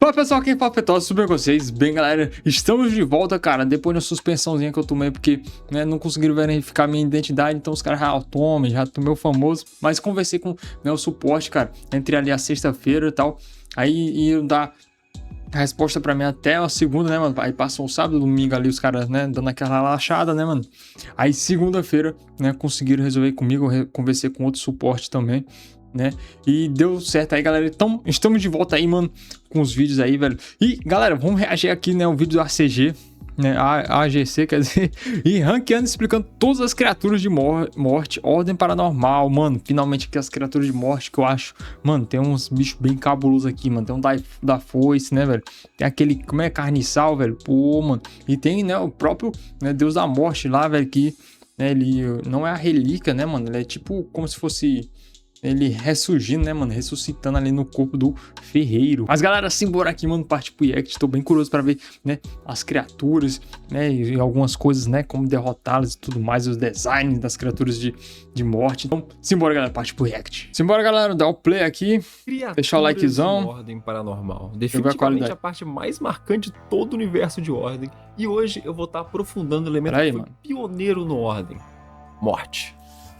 Fala pessoal, quem fala Fetosa, tudo bem com vocês? Bem galera, estamos de volta, cara, depois da suspensãozinha que eu tomei, porque não conseguiram verificar minha identidade, então os caras já tomei o famoso, mas conversei com o suporte, cara, entre ali a sexta-feira e tal, aí iam dar a resposta pra mim até a segunda, né, mano, aí passou o sábado, domingo ali, os caras, dando aquela relaxada, né, mano, aí segunda-feira, conseguiram resolver comigo, eu conversei com outro suporte também, e deu certo aí, galera. Então, estamos de volta aí, mano, com os vídeos aí, velho. E, galera, vamos reagir aqui, o vídeo do ACG, AGC, quer dizer, e ranqueando, explicando todas as criaturas de morte, ordem paranormal, mano. Finalmente aqui as criaturas de morte que eu acho, mano, tem uns bichos bem cabulosos aqui, mano. Tem um da foice, né, velho? Tem aquele, como é, carniçal, velho? Pô, mano. E tem, o próprio, Deus da morte lá, velho, que, ele não é a relíquia, né, mano? Ele é tipo como se fosse ele ressurgindo, né, mano, ressuscitando ali no corpo do ferreiro. Mas galera, simbora aqui, mano, parte pro react. Tô bem curioso pra ver, as criaturas, e algumas coisas, como derrotá-las e tudo mais, os designs das criaturas de morte. Então, simbora, galera, parte pro react. Simbora, galera, dar o play aqui, deixar o likezão. Ordem paranormal, definitivamente a parte mais marcante de todo o universo de Ordem. E hoje eu vou estar aprofundando o elemento que foi pioneiro no Ordem: morte.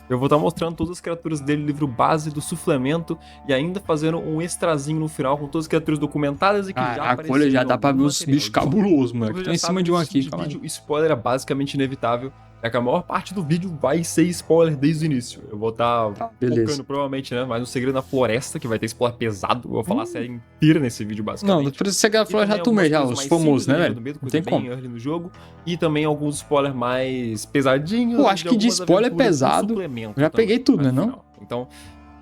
Eu vou estar mostrando todas as criaturas dele, livro base do suplemento, e ainda fazendo um extrazinho no final com todas as criaturas documentadas e que já apareceram. Olha, já dá pra ver os bichos cabulosos, mano. Que tá em cima de um aqui, calma aí. Spoiler é basicamente inevitável. É que a maior parte do vídeo vai ser spoiler desde o início. Eu vou estar focando provavelmente, mais no Segredo na Floresta, que vai ter spoiler pesado. Eu vou falar a série inteira nesse vídeo, basicamente. Não precisa Segredo na Floresta, já tomei já, os famosos, né, velho? Não tem como. No jogo, e também alguns spoilers mais pesadinhos. Pô, acho que de spoiler pesado, já peguei tudo, né, não? Então,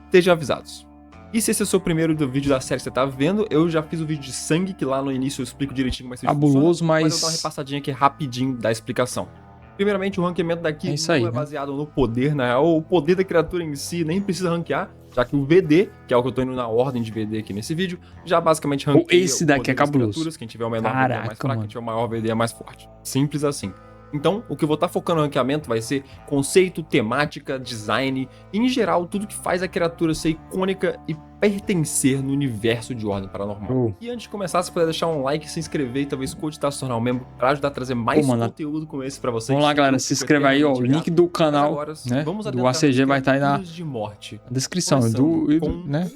estejam avisados. E se esse é o seu primeiro vídeo da série que você tá vendo, eu já fiz o vídeo de sangue, que lá no início eu explico direitinho como é que cabuloso, mas eu vou dar uma repassadinha aqui rapidinho da explicação. Primeiramente, o ranqueamento daqui não é baseado no poder, na real. O poder da criatura em si nem precisa ranquear, já que o VD, que é o que eu tô indo na ordem de VD aqui nesse vídeo, já basicamente ranqueia esse daqui é cabuloso. Quem tiver o menor VD é mais fraco, quem tiver o maior VD é mais forte. Simples assim. Então, o que eu vou estar focando no ranqueamento vai ser conceito, temática, design, e, em geral, tudo que faz a criatura ser icônica e pertencer no universo de Ordem Paranormal. E antes de começar, se puder deixar um like, se inscrever e talvez cogitar se tornar um membro para ajudar a trazer mais conteúdo como esse para vocês. Vamos lá, galera, se inscreve aí, ó, o link do canal, do ACG vai estar aí na descrição do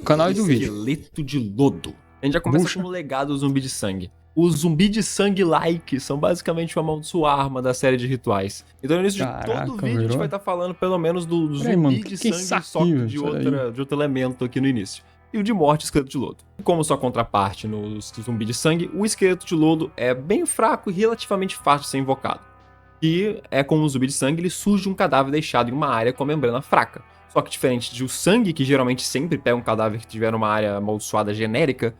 canal e do vídeo. Esqueleto de lodo. A gente já começa com o legado do zumbi de sangue. Os zumbi de sangue-like são basicamente uma amaldiçoarma da série de rituais. Então, no início de todo o vídeo, a gente vai estar falando pelo menos do zumbi de sangue, só que de outro elemento aqui no início. E o de morte, esqueleto de lodo. Como sua contraparte no zumbi de sangue, o esqueleto de lodo é bem fraco e relativamente fácil de ser invocado. E é como o zumbi de sangue, ele surge de um cadáver deixado em uma área com a membrana fraca. Só que diferente de o sangue, que geralmente sempre pega um cadáver que tiver numa área amaldiçoada genérica,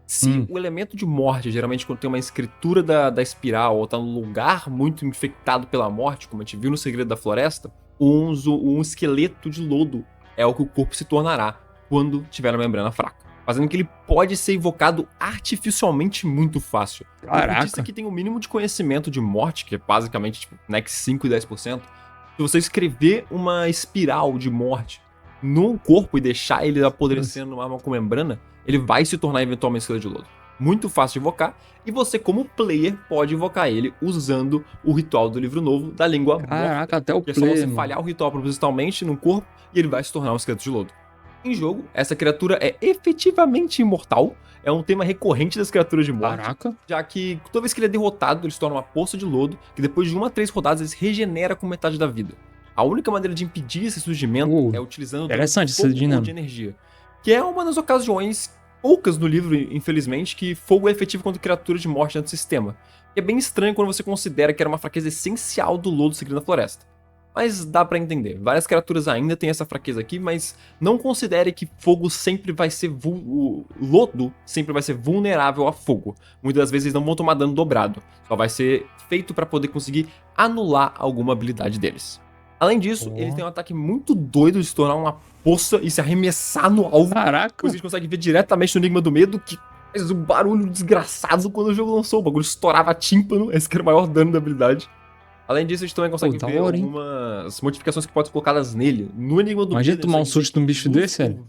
se o elemento de morte, geralmente quando tem uma escritura da espiral ou tá num lugar muito infectado pela morte, como a gente viu no Segredo da Floresta, um esqueleto de lodo é o que o corpo se tornará quando tiver a membrana fraca, fazendo que ele pode ser invocado artificialmente muito fácil. O artista que tem o mínimo de conhecimento de morte, que é basicamente tipo, 5 e 10%, se você escrever uma espiral de morte no corpo e deixar ele apodrecendo numa arma com membrana, ele vai se tornar eventualmente esqueleto de lodo. Muito fácil de invocar, e você como player pode invocar ele usando o ritual do livro novo da língua morta. Até o player, é só você falhar o ritual propositalmente no corpo e ele vai se tornar um esqueleto de lodo. Em jogo, essa criatura é efetivamente imortal, é um tema recorrente das criaturas de morte, já que toda vez que ele é derrotado, ele se torna uma poça de lodo, que depois de 1 a 3 rodadas ele se regenera com metade da vida. A única maneira de impedir esse surgimento é utilizando fogo de energia, que é uma das ocasiões, poucas no livro, infelizmente, que fogo é efetivo contra criaturas de morte dentro do sistema. E é bem estranho quando você considera que era uma fraqueza essencial do lodo Segredo na Floresta. Mas dá pra entender, várias criaturas ainda têm essa fraqueza aqui, mas não considere que fogo sempre vai ser... o lodo sempre vai ser vulnerável a fogo. Muitas das vezes eles não vão tomar dano dobrado, só vai ser feito pra poder conseguir anular alguma habilidade deles. Além disso, ele tem um ataque muito doido de se tornar uma poça e se arremessar no alvo. Caraca! A gente consegue ver diretamente no Enigma do Medo, que faz um barulho desgraçado quando o jogo lançou. O bagulho estourava tímpano, esse que era o maior dano da habilidade. Além disso, a gente também consegue ver algumas modificações que podem ser colocadas nele. No Enigma do Medo... Imagina tomar um susto de um bicho desse, velho.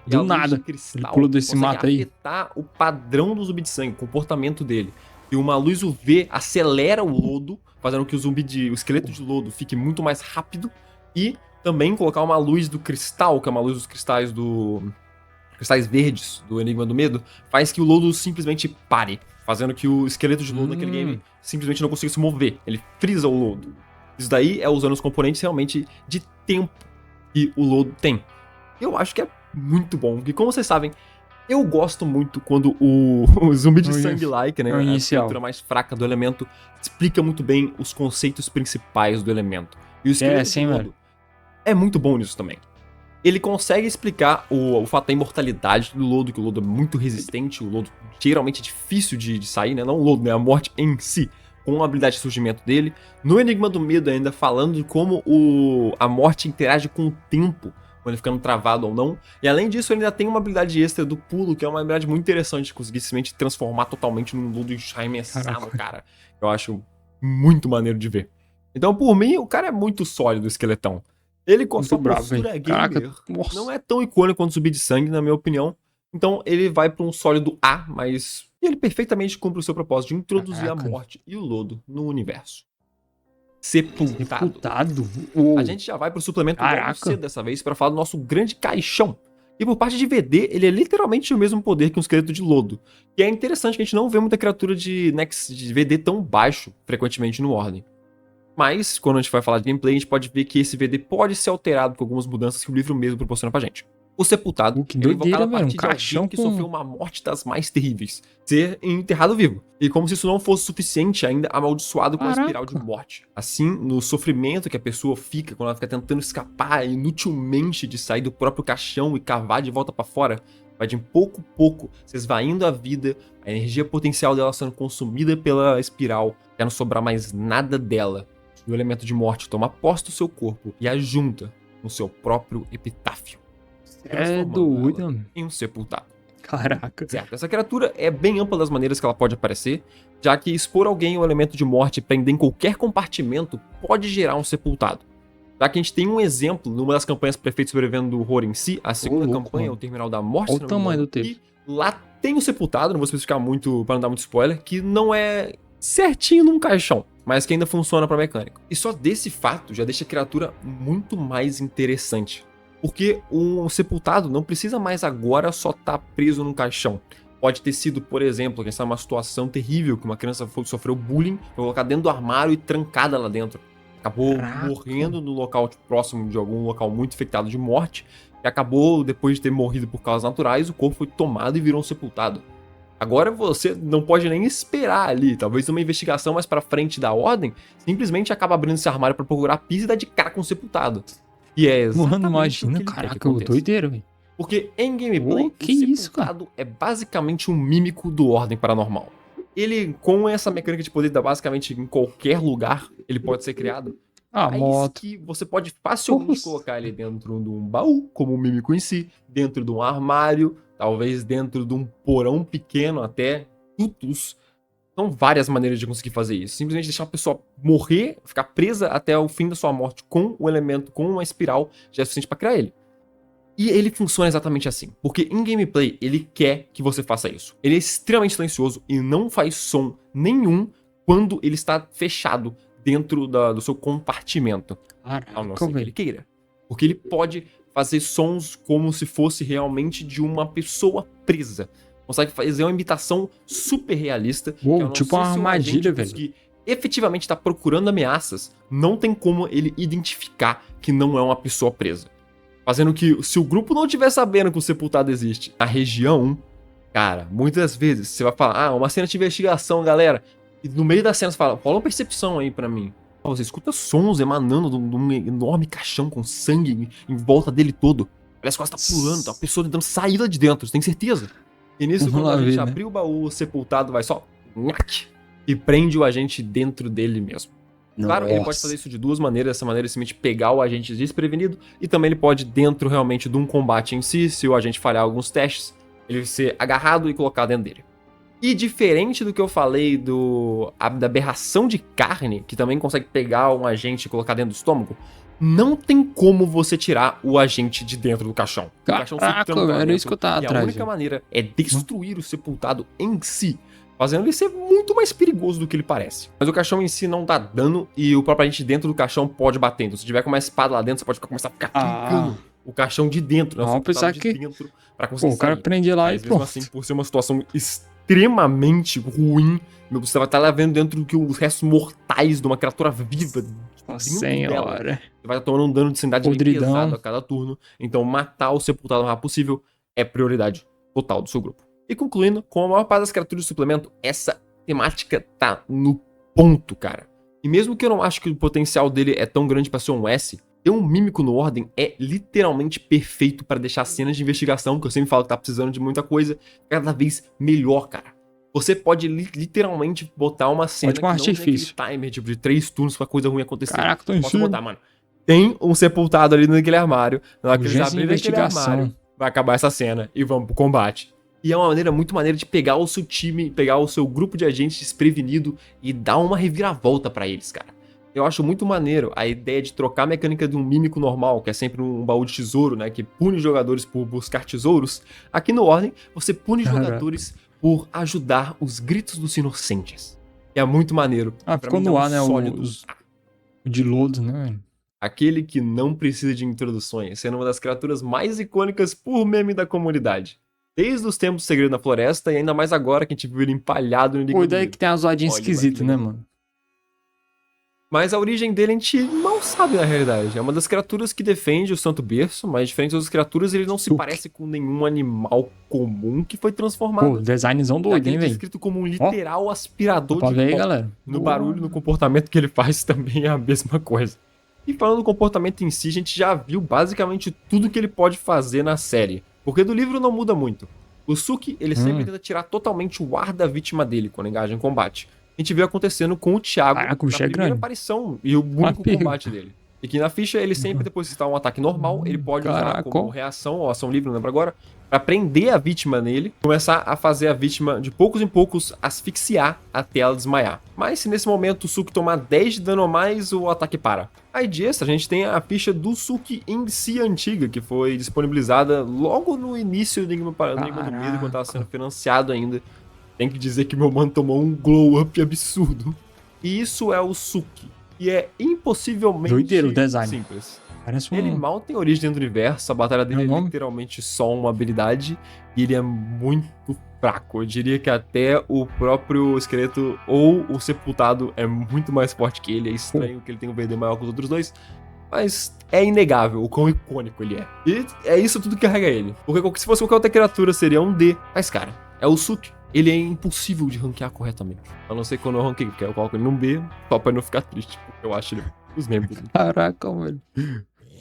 Do nada. Ele pula desse mato aí. Afetar o padrão do zumbi de sangue, o comportamento dele. E uma luz UV acelera o lodo, fazendo que o esqueleto de lodo fique muito mais rápido. E também colocar uma luz do cristal, que é uma luz dos cristais verdes do Enigma do Medo, faz que o lodo simplesmente pare. Fazendo que o esqueleto de lodo naquele game simplesmente não consiga se mover. Ele frisa o lodo. Isso daí é usando os componentes realmente de tempo que o lodo tem. Eu acho que é muito bom, porque como vocês sabem, eu gosto muito quando o zumbi de sangue-like, né, a estrutura mais fraca do elemento, explica muito bem os conceitos principais do elemento. E o esqueleto de lodo é muito bom nisso também. Ele consegue explicar o fato da imortalidade do lodo, que o lodo é muito resistente, o lodo geralmente é difícil de sair, né? Não o lodo, né? A morte em si, com a habilidade de surgimento dele. No Enigma do Medo ainda falando de como a morte interage com o tempo, quando ele ficando travado ou não. E além disso, ele ainda tem uma habilidade extra do pulo, que é uma habilidade muito interessante, de conseguir simplesmente transformar totalmente num lodo e arremessar no cara. Eu acho muito maneiro de ver. Então, por mim, o cara é muito sólido, o esqueletão. Ele com a sua postura gamer não é tão icônico quanto o zumbi de sangue, na minha opinião. Então ele vai para um sólido A, mas ele perfeitamente cumpre o seu propósito de introduzir a morte e o lodo no universo. Sepultado. A gente já vai pro suplemento C dessa vez para falar do nosso grande caixão. E por parte de VD, ele é literalmente o mesmo poder que um esqueleto de lodo. E é interessante que a gente não vê muita criatura de VD tão baixo, frequentemente no Ordem. Mas, quando a gente vai falar de gameplay, a gente pode ver que esse VD pode ser alterado com algumas mudanças que o livro mesmo proporciona pra gente. O Sepultado é invocado a partir de alguém que sofreu uma morte das mais terríveis, ser enterrado vivo. E como se isso não fosse suficiente, ainda amaldiçoado com a espiral de morte. Assim, no sofrimento que a pessoa fica quando ela fica tentando escapar inutilmente de sair do próprio caixão e cavar de volta pra fora, vai de pouco a pouco se esvaindo a vida, a energia potencial dela sendo consumida pela espiral, até não sobrar mais nada dela. E o elemento de morte toma posse do seu corpo e a junta no seu próprio epitáfio. É doido. Em um sepultado. Caraca. Certo, essa criatura é bem ampla das maneiras que ela pode aparecer, já que expor alguém ao elemento de morte e prender em qualquer compartimento pode gerar um sepultado. Já que a gente tem um exemplo numa das campanhas Prefeito Sobrevivendo do Horror em si, a segunda campanha, o Terminal da Morte. Olha o tamanho do texto. Lá tem um sepultado, não vou especificar muito para não dar muito spoiler, que não é certinho num caixão, mas que ainda funciona para mecânica. E só desse fato já deixa a criatura muito mais interessante. Porque um sepultado não precisa mais agora só estar preso num caixão. Pode ter sido, por exemplo, quem está numa situação terrível, que uma criança sofreu bullying, foi colocada dentro do armário e trancada lá dentro. Acabou morrendo no local próximo de algum local muito infectado de morte, e acabou, depois de ter morrido por causas naturais, o corpo foi tomado e virou um sepultado. Agora você não pode nem esperar ali, talvez uma investigação mais pra frente da ordem, simplesmente acaba abrindo esse armário pra procurar a pista e dar de cara com o sepultado. E é exatamente. Mano, imagina, caraca, eu doideiro, velho. Porque em gameplay, o sepultado é basicamente um mímico do Ordem Paranormal. Ele, com essa mecânica de poder dar basicamente em qualquer lugar, ele pode ser criado. Moto. Que você pode facilmente colocar ele dentro de um baú, como o mímico em si, dentro de um armário, talvez dentro de um porão pequeno até, tutus. São várias maneiras de conseguir fazer isso. Simplesmente deixar a pessoa morrer, ficar presa até o fim da sua morte com o elemento, com uma espiral, já é suficiente pra criar ele. E ele funciona exatamente assim, porque em gameplay ele quer que você faça isso. Ele é extremamente silencioso e não faz som nenhum quando ele está fechado dentro do seu compartimento. A não ser que ele queira. Porque ele pode fazer sons como se fosse realmente de uma pessoa presa. Consegue fazer uma imitação super realista. Tipo uma armadilha, velho. Que efetivamente está procurando ameaças, não tem como ele identificar que não é uma pessoa presa. Fazendo que, se o grupo não estiver sabendo que o sepultado existe na região, cara, muitas vezes você vai falar, uma cena de investigação, galera. E no meio da cena você fala, rola uma percepção aí pra mim. Você escuta sons emanando de um enorme caixão com sangue em volta dele todo. Parece que ela tá pulando, tá uma pessoa tentando sair lá de dentro, você tem certeza? E nisso, quando a gente abrir o baú, o sepultado vai só e prende o agente dentro dele mesmo. Claro, ele pode fazer isso de duas maneiras. Essa maneira é simplesmente pegar o agente desprevenido, e também ele pode, dentro realmente de um combate em si, se o agente falhar alguns testes, ele ser agarrado e colocado dentro dele. E diferente do que eu falei da aberração de carne, que também consegue pegar um agente e colocar dentro do estômago, não tem como você tirar o agente de dentro do caixão. Caraca, era isso que eu tava atrás. A única maneira é destruir o sepultado em si, fazendo ele ser muito mais perigoso do que ele parece. Mas o caixão em si não dá dano e o próprio agente dentro do caixão pode bater. Então se tiver com uma espada lá dentro, você pode começar a ficar trincando o caixão de dentro, né? Não, pensar que dentro pra conseguir o cara prende lá mas e mesmo pronto. assim, por ser uma situação extremamente ruim, você vai estar lá vendo dentro que os restos mortais de uma criatura viva. Nossa senhora. Você vai estar tomando um dano de sanidade bem Podridão. pesado a cada turno. Então matar o sepultado o mais rápido possível é prioridade total do seu grupo. E concluindo, com a maior parte das criaturas do suplemento, essa temática tá no ponto, cara. E mesmo que eu não acho que o potencial dele é tão grande pra ser um S, ter um mímico no Ordem é literalmente perfeito para deixar cenas de investigação, que eu sempre falo que tá precisando de muita coisa, cada vez melhor, cara. Você pode literalmente botar uma cena que não tem aquele timer tipo, de 3 turnos pra coisa ruim acontecer. Caraca, tô em Posso botar, mano. Tem um sepultado ali naquele armário, na hora que eles abrirem aquele armário, vai acabar essa cena e vamos pro combate. E é uma maneira muito maneira de pegar o seu time, pegar o seu grupo de agentes desprevenido e dar uma reviravolta pra eles, cara. Eu acho muito maneiro a ideia de trocar a mecânica de um mímico normal, que é sempre um baú de tesouro, né, que pune jogadores por buscar tesouros. Aqui no Ordem, você pune jogadores por ajudar os gritos dos inocentes. É muito maneiro. Ficou no ar, né, o de lodo, né? Aquele que não precisa de introduções, sendo uma das criaturas mais icônicas por meme da comunidade. Desde os tempos do Segredo na Floresta e ainda mais agora que a gente viu ele empalhado no Pô, daí que tem uma zoadinha esquisita, né, mano? Mas a origem dele a gente mal sabe na realidade. É uma das criaturas que defende o Santo Berço, mas diferente das criaturas, ele não se parece com nenhum animal comum que foi transformado. Pô, designzão doido, hein, velho? Descrito como um literal aspirador de pó. Aí, galera. No barulho, no comportamento que ele faz também é a mesma coisa. E falando do comportamento em si, a gente já viu basicamente tudo que ele pode fazer na série. Porque do livro não muda muito. O Suki, ele sempre tenta tirar totalmente o ar da vítima dele quando engaja em combate. A gente viu acontecendo com o Thiago na primeira aparição e o único combate dele. E que na ficha, ele sempre, depois de estar um ataque normal, ele pode usar como reação ou ação livre, não lembro agora, pra prender a vítima nele, começar a fazer a vítima, de poucos em poucos, asfixiar até ela desmaiar. Mas se nesse momento o Suki tomar 10 de dano ou mais, o ataque para. Aí de extra, a gente tem a ficha do Suki em si antiga, que foi disponibilizada logo no início do Enigma do Medo, quando estava sendo financiado ainda. Tem que dizer que meu mano tomou um glow up absurdo. E isso é o Suki. E é impossivelmente doideiro o design. Simples. Parece Ele mal tem origem dentro do universo, a batalha dele é literalmente só uma habilidade. E ele é muito fraco. Eu diria que até o próprio esqueleto ou o sepultado é muito mais forte que ele. É estranho que ele tenha um VD maior que os outros dois. Mas é inegável o quão icônico ele é. E é isso tudo que carrega ele. Porque se fosse qualquer outra criatura seria um D. Mas cara, é o Suki. Ele é impossível de ranquear corretamente. A não ser quando eu ranquei, porque eu coloco ele num B, só pra não ficar triste. Porque eu acho ele os membros. Caraca, velho.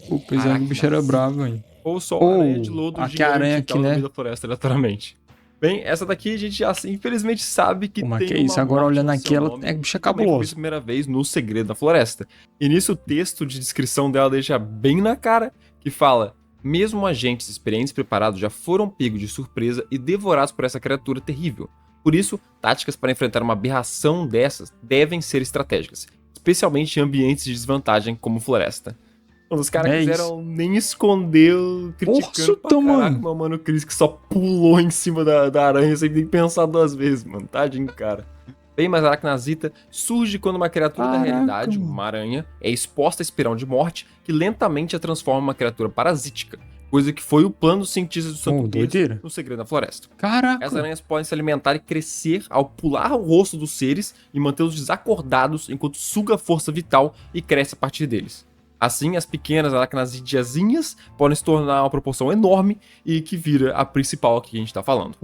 O pesado do bicho era bravo, hein. Ou só a aranha de lodo gigante aranha aqui, né? No meio da floresta, aleatoriamente. Bem, essa daqui a gente já, infelizmente, sabe que tem que é isso? Agora olhando aqui, ela é bicha cabulosa. Primeira vez no Segredo da Floresta. E nisso o texto de descrição dela deixa bem na cara, que fala: mesmo agentes experientes e preparados já foram pegos de surpresa e devorados por essa criatura terrível. Por isso, táticas para enfrentar uma aberração dessas devem ser estratégicas, especialmente em ambientes de desvantagem como floresta. Quando os caras quiseram nem esconder, criticando pra caraca, meu mano Chris, que só pulou em cima da aranha sem nem pensar 2 vezes, mano. Tadinho, cara. Bem, mas a Aracnazita surge quando uma criatura da realidade, uma aranha, é exposta à espiral de morte, que lentamente a transforma em uma criatura parasítica, coisa que foi o plano dos cientistas do Santo Berço no Segredo da Floresta. Caraca! Essas aranhas podem se alimentar e crescer ao pular o rosto dos seres e mantê-los desacordados enquanto suga a força vital e cresce a partir deles. Assim, as pequenas aracnazidiazinhas podem se tornar uma proporção enorme e que vira a principal aqui que a gente tá falando.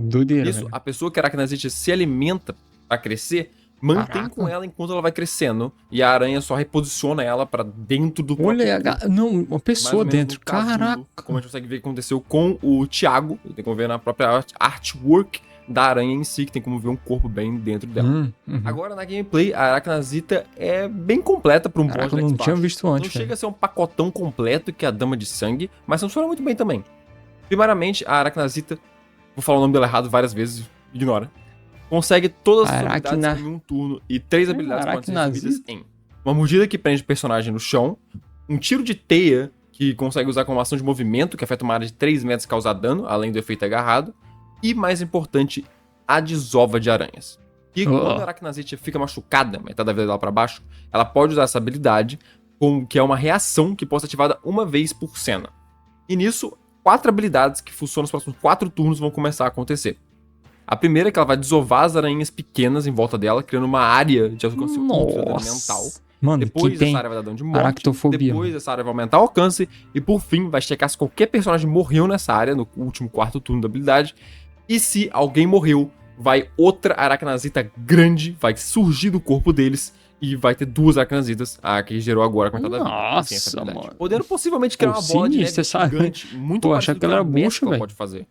Doideira. Isso, a pessoa que a aracnazídea se alimenta para crescer, mantém com ela enquanto ela vai crescendo. E a aranha só reposiciona ela pra dentro do próprio não, uma pessoa dentro. Caraca. Como a gente consegue ver que aconteceu com o Thiago. Tem como ver na própria artwork da aranha em si, que tem como ver um corpo bem dentro dela. Agora, na gameplay, a Aracnazita é bem completa pra um boss eu não tinha visto antes. Não chega a ser um pacotão completo que é a Dama de Sangue, mas funciona muito bem também. Primeiramente, a Aracnazita, vou falar o nome dela errado várias vezes, ignora. consegue todas as habilidades em um turno e 3 habilidades podem ser recebidas em uma mordida que prende o personagem no chão, um tiro de teia que consegue usar como ação de movimento, que afeta uma área de 3 metros e causar dano, além do efeito agarrado, e, mais importante, a desova de aranhas. E quando a Arachnazite fica machucada, metade da vida dela pra baixo, ela pode usar essa habilidade, que é uma reação que pode ser ativada uma vez por cena. E nisso, 4 habilidades que funcionam nos próximos 4 turnos vão começar a acontecer. A primeira é que ela vai desovar as aranhas pequenas em volta dela, criando uma área de alcance mental. Mano, depois essa área vai dar dano de morte, depois essa área vai aumentar o alcance, e por fim vai checar se qualquer personagem morreu nessa área, no último 4º turno da habilidade, e se alguém morreu, vai outra Arachnazita grande, vai surgir do corpo deles, e vai ter 2 Arachnazitas, a que gerou agora com a metade da vida. Nossa, mano. Podendo possivelmente criar uma bola de neve gigante, muito mais achei que ela era bucha, velho. Pode fazer.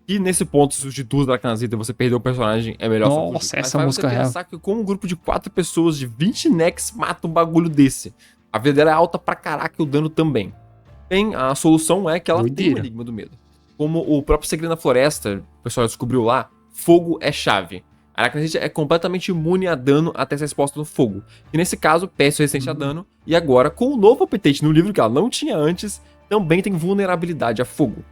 E nesse ponto, se surgir 2 Arachnazitas e você perder o personagem, é melhor só fugir. Nossa, essa música é real. Mas você pensar que como um grupo de 4 pessoas de 20 necks mata um bagulho desse. A vida dela é alta pra caraca e o dano também. A solução é que ela tem o Enigma do Medo. Como o próprio Segredo da Floresta, o pessoal descobriu lá, fogo é chave. A Arachnazite é completamente imune a dano até ser exposta no fogo. E nesse caso, perde resistência a dano. E agora, com o novo update no livro que ela não tinha antes, também tem vulnerabilidade a fogo.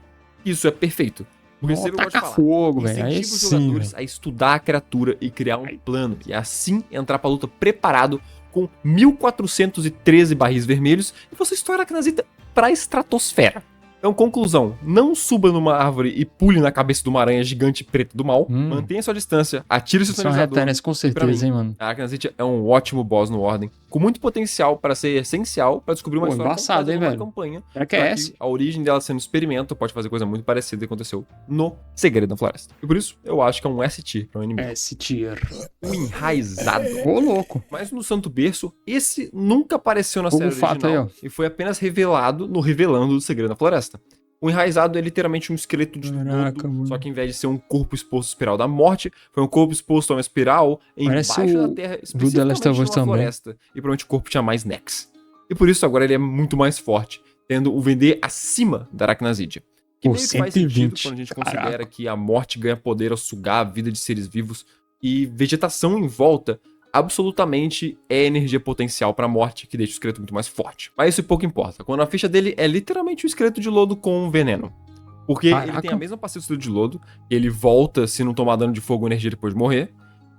Isso é perfeito. Porque você pode falar, fogo, velho. Incentiva os jogadores a estudar a criatura e criar um plano. E assim entrar pra luta preparado com 1413 barris vermelhos. E você estoura a Arachnazita pra estratosfera. Então, conclusão, não suba numa árvore e pule na cabeça de uma aranha gigante preta do mal, mantenha sua distância, atire seu sinalizador. Com certeza, hein, mano. A Arachnazite é um ótimo boss no Ordem, com muito potencial para ser essencial para descobrir uma história completa de uma campanha. Será que é essa? A origem dela sendo experimento pode fazer coisa muito parecida que aconteceu no Segredo da Floresta. E por isso, eu acho que é um S-Tier para um inimigo. S-Tier. O Enraizado. Ô, louco. Mas no Santo Berço, esse nunca apareceu na série original e foi apenas revelado no Revelando do Segredo da Floresta. O Enraizado é literalmente um esqueleto de lodo, só que em vez de ser um corpo exposto à espiral da morte, foi um corpo exposto a uma espiral embaixo da terra, especificamente numa floresta. E provavelmente o corpo tinha mais necks. E por isso agora ele é muito mais forte, tendo o VD acima da Arachnazide. Que meio que faz sentido quando a gente considera que a morte ganha poder ao sugar a vida de seres vivos e vegetação em volta absolutamente é energia potencial pra morte, que deixa o esqueleto muito mais forte. Mas isso pouco importa, quando a ficha dele é literalmente um esqueleto de lodo com veneno. Porque ele tem a mesma passiva do esqueleto de lodo, ele volta se não tomar dano de fogo ou energia depois de morrer,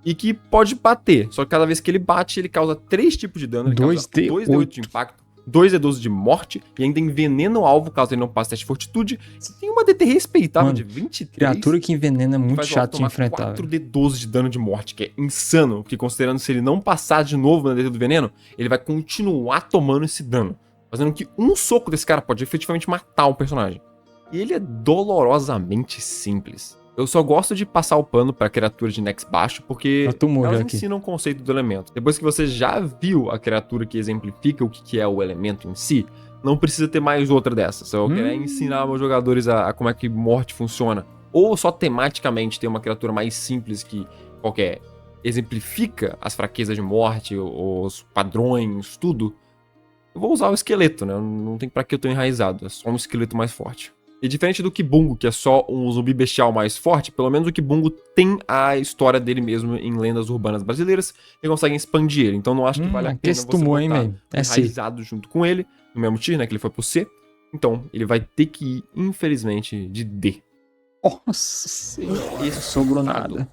e que pode bater, só que cada vez que ele bate, ele causa 3 tipos de dano, ele causa 2d8 de impacto, 2d12 de morte, e ainda envenena o alvo caso ele não passe teste de fortitude, e tem uma DT respeitável de 23. Criatura que envenena é muito chato de enfrentar. 4d12 de dano de morte, que é insano, porque considerando se ele não passar de novo na DT do veneno, ele vai continuar tomando esse dano, fazendo que um soco desse cara pode efetivamente matar um personagem. E ele é dolorosamente simples. Eu só gosto de passar o pano pra criatura de Nex baixo, porque elas ensinam o conceito do elemento. Depois que você já viu a criatura que exemplifica o que é o elemento em si, não precisa ter mais outra dessas. Se eu quero ensinar meus jogadores a como é que morte funciona, ou só tematicamente ter uma criatura mais simples que qualquer exemplifica as fraquezas de morte, os padrões, tudo, eu vou usar o esqueleto, né? Não tem pra que eu tô enraizado, é só um esqueleto mais forte. E diferente do Kibungo, que é só um zumbi bestial mais forte, pelo menos o Kibungo tem a história dele mesmo em lendas urbanas brasileiras e conseguem expandir ele. Então não acho que vale a pena você botar enraizado junto com ele, no mesmo tier, né, que ele foi pro C. Então ele vai ter que ir, infelizmente, de D. Nossa senhora, isso sobrou nada.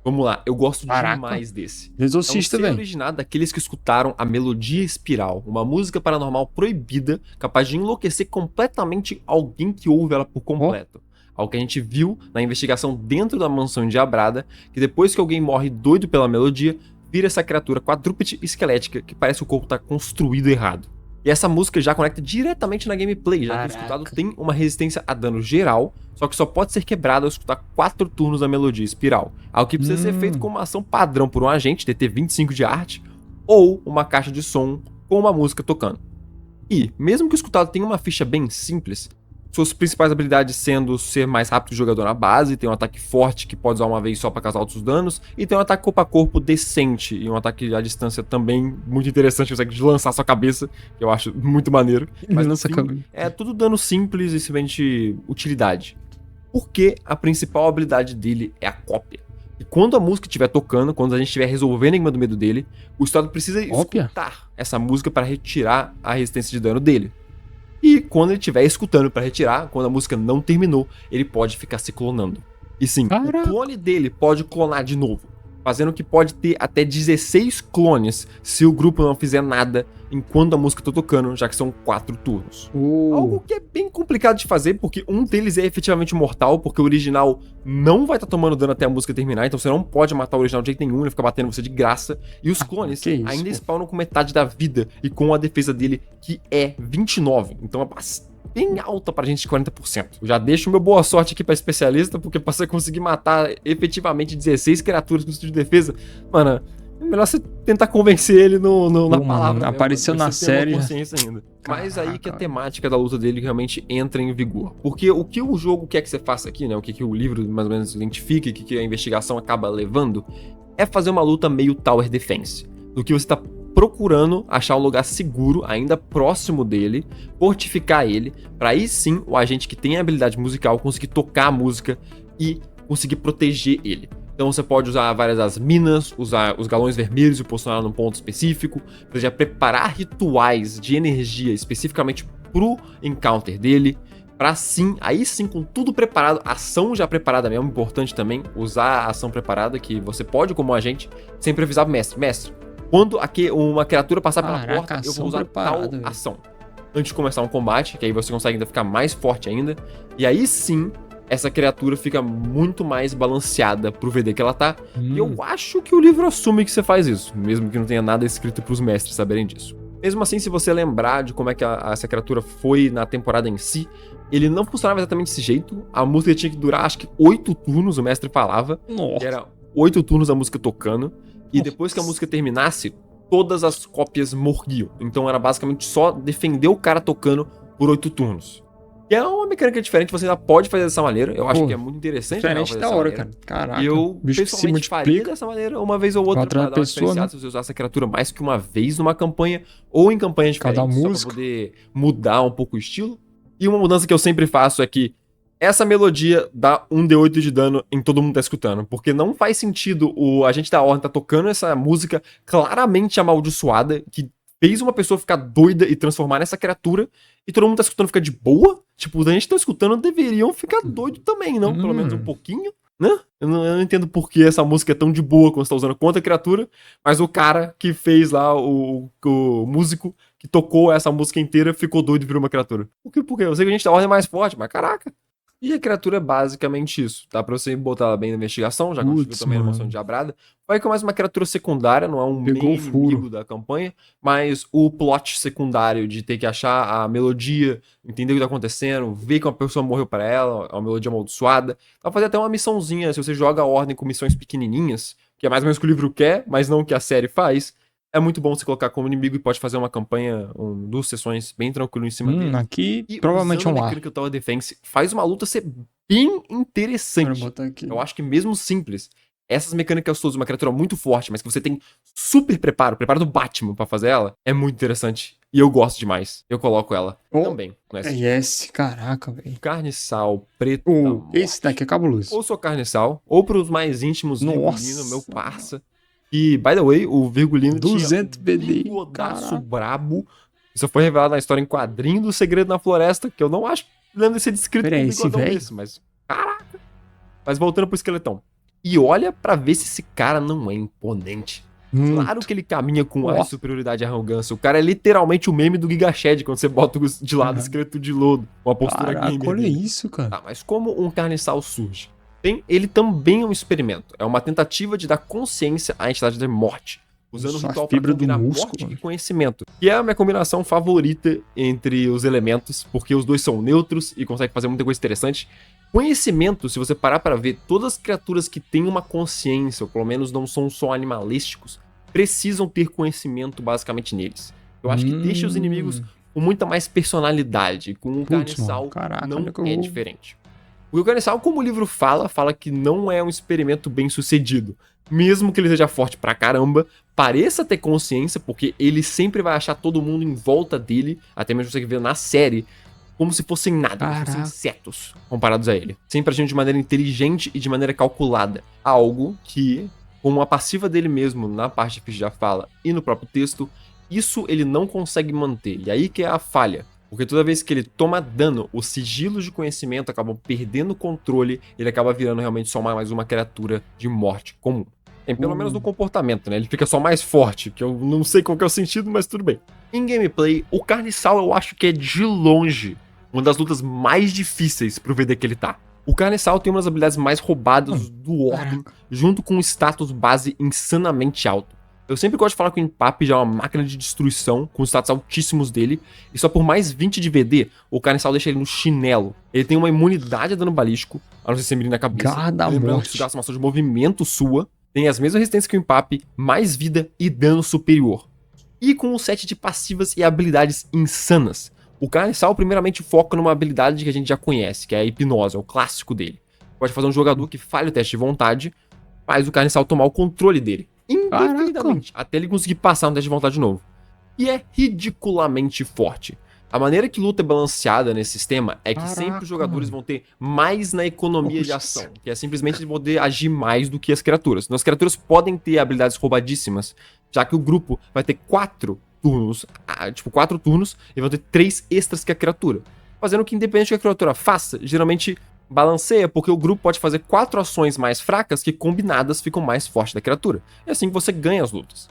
Vamos lá, eu gosto demais desse. Exorcista, velho. É um ser originado daqueles que escutaram a Melodia Espiral, uma música paranormal proibida, capaz de enlouquecer completamente alguém que ouve ela por completo. Algo que a gente viu na investigação dentro da mansão endiabrada, que depois que alguém morre doido pela melodia, vira essa criatura quadrúpede esquelética que parece que o corpo tá construído errado. E essa música já conecta diretamente na gameplay, já que o escutado tem uma resistência a dano geral, só que só pode ser quebrado ao escutar 4 turnos da Melodia Espiral. Algo que precisa ser feito com uma ação padrão por um agente, DT 25 de arte, ou uma caixa de som com uma música tocando. E, mesmo que o escutado tenha uma ficha bem simples, suas principais habilidades sendo ser mais rápido que o jogador na base, ter um ataque forte que pode usar uma vez só para causar altos danos, e ter um ataque corpo a corpo decente, e um ataque à distância também muito interessante, consegue lançar sua cabeça, que eu acho muito maneiro. Mas no fim, é tudo dano simples e simplesmente utilidade. Porque a principal habilidade dele é a cópia. E quando a música estiver tocando, quando a gente estiver resolvendo o enigma do medo dele, o Estado precisa escutar essa música para retirar a resistência de dano dele. E quando ele estiver escutando para retirar, quando a música não terminou, ele pode ficar se clonando. E sim, o clone dele pode clonar de novo, fazendo que pode ter até 16 clones se o grupo não fizer nada enquanto a música tá tocando, já que são 4 turnos. Algo que é bem complicado de fazer, porque um deles é efetivamente mortal, porque o original não vai estar tomando dano até a música terminar, então você não pode matar o original de jeito nenhum, ele fica batendo você de graça. E os clones ainda spawnam com metade da vida e com a defesa dele, que é 29. Então é bem alta pra gente de 40%. Eu já deixo meu boa sorte aqui pra especialista, porque pra você conseguir matar efetivamente 16 criaturas com estilo de defesa, mano, é melhor você tentar convencer ele na palavra. Apareceu na série. Ainda. Mas aí que a temática da luta dele realmente entra em vigor. Porque o que o jogo quer que você faça aqui, né? O que o livro mais ou menos identifica, o que a investigação acaba levando, é fazer uma luta meio Tower Defense. Do que você tá procurando achar um lugar seguro, ainda próximo dele, fortificar ele, pra aí sim o agente que tem a habilidade musical conseguir tocar a música e conseguir proteger ele. Então você pode usar várias das minas, usar os galões vermelhos e posicionar num ponto específico, você já preparar rituais de energia especificamente pro encounter dele, pra sim, aí sim com tudo preparado, ação já preparada mesmo, importante também usar a ação preparada, que você pode como agente sempre avisar o mestre, quando uma criatura passar pela porta, eu vou usar tal ação. Antes de começar um combate, que aí você consegue ainda ficar mais forte ainda, e aí sim essa criatura fica muito mais balanceada pro VD que ela tá. E eu acho que o livro assume que você faz isso, mesmo que não tenha nada escrito pros mestres saberem disso. Mesmo assim, se você lembrar de como é que essa criatura foi na temporada em si, ele não funcionava exatamente desse jeito. A música tinha que durar, acho que 8 turnos, o mestre falava. Nossa. Que era 8 turnos a música tocando. E depois que a música terminasse, todas as cópias morriam. Então era basicamente só defender o cara tocando por 8 turnos. Que é uma mecânica diferente, você ainda pode fazer dessa maneira. Eu acho que é muito interessante. Diferente da hora, cara. Caraca. E eu pessoalmente faria dessa maneira uma vez ou outra pra dar uma diferenciada, se você usar essa criatura mais que uma vez numa campanha ou em campanhas diferentes, só pra poder mudar um pouco o estilo. E uma mudança que eu sempre faço é que essa melodia dá 1d8 de dano em todo mundo que tá escutando. Porque não faz sentido o agente da ordem tá tocando essa música claramente amaldiçoada, que fez uma pessoa ficar doida e transformar nessa criatura, e todo mundo tá escutando ficar de boa. Tipo, os agentes que estão escutando deveriam ficar doido também, não? Pelo menos um pouquinho, né? Eu não entendo por que essa música é tão de boa quando você tá usando contra a criatura, mas o cara que fez lá, o músico que tocou essa música inteira, ficou doido e virou uma criatura. Por quê? Eu sei que a gente da ordem é mais forte, mas caraca. E a criatura é basicamente isso. Dá pra você botar ela bem na investigação, já conseguiu também a emoção de Diabrada. Vai com mais uma criatura secundária, não é um main inimigo da campanha, mas o plot secundário de ter que achar a melodia, entender o que tá acontecendo, ver que uma pessoa morreu pra ela, é uma melodia amaldiçoada. Dá pra fazer até uma missãozinha, se você joga a ordem com missões pequenininhas, que é mais ou menos o que o livro quer, mas não o que a série faz. É muito bom você colocar como inimigo e pode fazer uma campanha, 2 sessões bem tranquilo em cima dele. Aqui, e provavelmente um ar. O Tower Defense faz uma luta ser bem interessante. Eu acho que mesmo simples, essas mecânicas todas, uma criatura muito forte, mas que você tem super preparo do Batman pra fazer ela, é muito interessante. E eu gosto demais. Eu coloco ela também. Caraca, velho. Carniçal preto. Esse daqui é cabuloso. Ou sou carniçal, ou pros mais íntimos, Virgulino, meu parça. E, by the way, o Virgulino 200 BD, um bigodaço brabo. Isso foi revelado na história em quadrinho do Segredo na Floresta, que eu não acho que lembra de ser descrito como um bigodão desse, mas caraca. Mas voltando pro esqueletão. E olha pra ver se esse cara não é imponente. Claro que ele caminha com a superioridade e arrogância. O cara é literalmente o meme do Giga Shed quando você bota de lado o esqueleto de lodo. Uma postura gamer. Olha isso, cara. Tá, mas como um carniçal surge? Ele também é um experimento. É uma tentativa de dar consciência à entidade da morte. Usando o ritual para combinar morte e conhecimento. Que é a minha combinação favorita entre os elementos, porque os dois são neutros e conseguem fazer muita coisa interessante. Conhecimento, se você parar para ver, todas as criaturas que têm uma consciência, ou pelo menos não são só animalísticos, precisam ter conhecimento basicamente neles. Eu acho que deixa os inimigos com muita mais personalidade. Com um carniçal não é diferente. O Carniçal, como o livro fala que não é um experimento bem sucedido. Mesmo que ele seja forte pra caramba, pareça ter consciência, porque ele sempre vai achar todo mundo em volta dele, até mesmo você ver na série, como se fossem nada, como se fossem insetos comparados a ele. Sempre agindo de maneira inteligente e de maneira calculada. Algo que, com a passiva dele mesmo na parte de ficha da fala e no próprio texto, isso ele não consegue manter. E aí que é a falha. Porque toda vez que ele toma dano, os sigilos de conhecimento acabam perdendo o controle, ele acaba virando realmente só mais uma criatura de morte comum. Pelo menos no comportamento, né? Ele fica só mais forte, que eu não sei qual que é o sentido, mas tudo bem. Em gameplay, o Carniçal eu acho que é de longe uma das lutas mais difíceis pro VD que ele tá. O Carniçal tem uma das habilidades mais roubadas do Orbe, junto com um status base insanamente alto. Eu sempre gosto de falar que o Empap já é uma máquina de destruição, com os status altíssimos dele, e só por mais 20 de VD, o Carniçal deixa ele no chinelo. Ele tem uma imunidade a dano balístico, a não ser ser na cabeça. Lembrando que isso gasta uma ação de movimento sua, tem as mesmas resistências que o Empap, mais vida e dano superior. E com um set de passivas e habilidades insanas. O Carniçal primeiramente foca numa habilidade que a gente já conhece, que é a hipnose, é o clássico dele. Pode fazer um jogador que falhe o teste de vontade, faz o Carniçal tomar o controle dele. Indefinidamente, até ele conseguir passar no teste de vontade de novo. E é ridiculamente forte. A maneira que luta é balanceada nesse sistema é que sempre os jogadores vão ter mais na economia de ação, que é simplesmente poder agir mais do que as criaturas. Então, as criaturas podem ter habilidades roubadíssimas, já que o grupo vai ter 4 turnos, e vão ter 3 extras que a criatura. Fazendo que, independente do que a criatura faça, geralmente balanceia, porque o grupo pode fazer 4 ações mais fracas que combinadas ficam mais fortes da criatura. É assim que você ganha as lutas.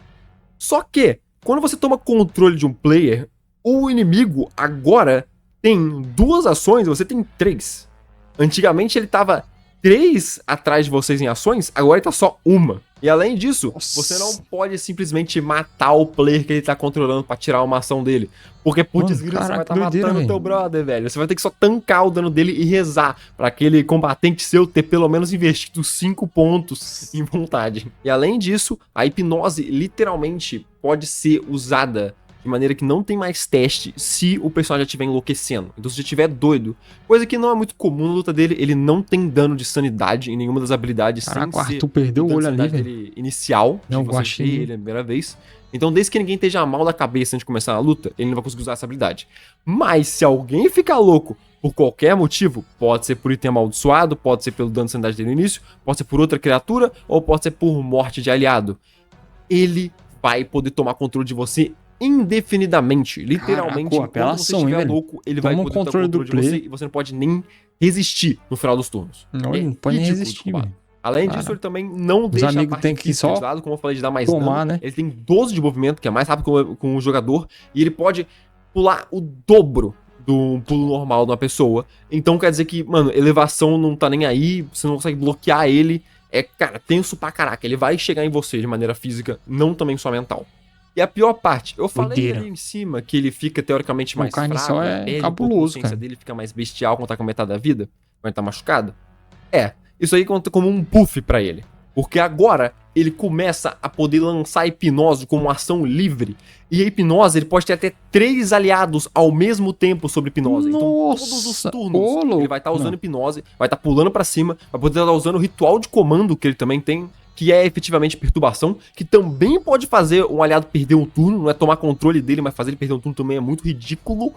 Só que, quando você toma controle de um player, o inimigo agora tem 2 ações e você tem 3. Antigamente ele tava 3 atrás de vocês em ações, agora ele tá só 1. E além disso, você não pode simplesmente matar o player que ele tá controlando pra tirar uma ação dele. Porque, putz, você vai estar matando o teu brother, velho. Você vai ter que só tancar o dano dele e rezar pra aquele combatente seu ter pelo menos investido 5 pontos em vontade. E além disso, a hipnose literalmente pode ser usada de maneira que não tem mais teste se o personagem já estiver enlouquecendo. Então se já estiver doido, coisa que não é muito comum na luta dele, ele não tem dano de sanidade em nenhuma das habilidades. Caraca, o Arthur perdeu o olho ali, velho. Inicial, não, de você ver ele a primeira vez. Então desde que ninguém esteja mal da cabeça antes de começar a luta, ele não vai conseguir usar essa habilidade. Mas se alguém ficar louco por qualquer motivo, pode ser por item amaldiçoado, pode ser pelo dano de sanidade dele no início, pode ser por outra criatura, ou pode ser por morte de aliado, ele vai poder tomar controle de você indefinidamente, literalmente. Caraca, enquanto você estiver louco, ele vai poder tomar controle de você e você não pode nem resistir no final dos turnos. Não pode nem resistir, velho. Além disso, ele também não deixa a parte que só de lado, como eu falei, de dar mais dano. Né? Ele tem 12 de movimento, que é mais rápido com o jogador, e ele pode pular o dobro do pulo normal de uma pessoa. Então quer dizer que, mano, elevação não tá nem aí, você não consegue bloquear ele. É, cara, tenso pra caraca. Ele vai chegar em você de maneira física, não também só mental. E a pior parte, eu falei ali em cima que ele fica teoricamente mais fraco, cabuloso, a consciência dele fica mais bestial quando tá com metade da vida, quando ele tá machucado. Isso aí conta como um buff pra ele. Porque agora ele começa a poder lançar a hipnose como ação livre. E a hipnose, ele pode ter até 3 aliados ao mesmo tempo sobre hipnose. Então todos os turnos ele vai estar usando hipnose, vai estar pulando pra cima, vai poder estar usando o ritual de comando que ele também tem, que é efetivamente perturbação, que também pode fazer um aliado perder um turno, não é tomar controle dele, mas fazer ele perder um turno também é muito ridículo.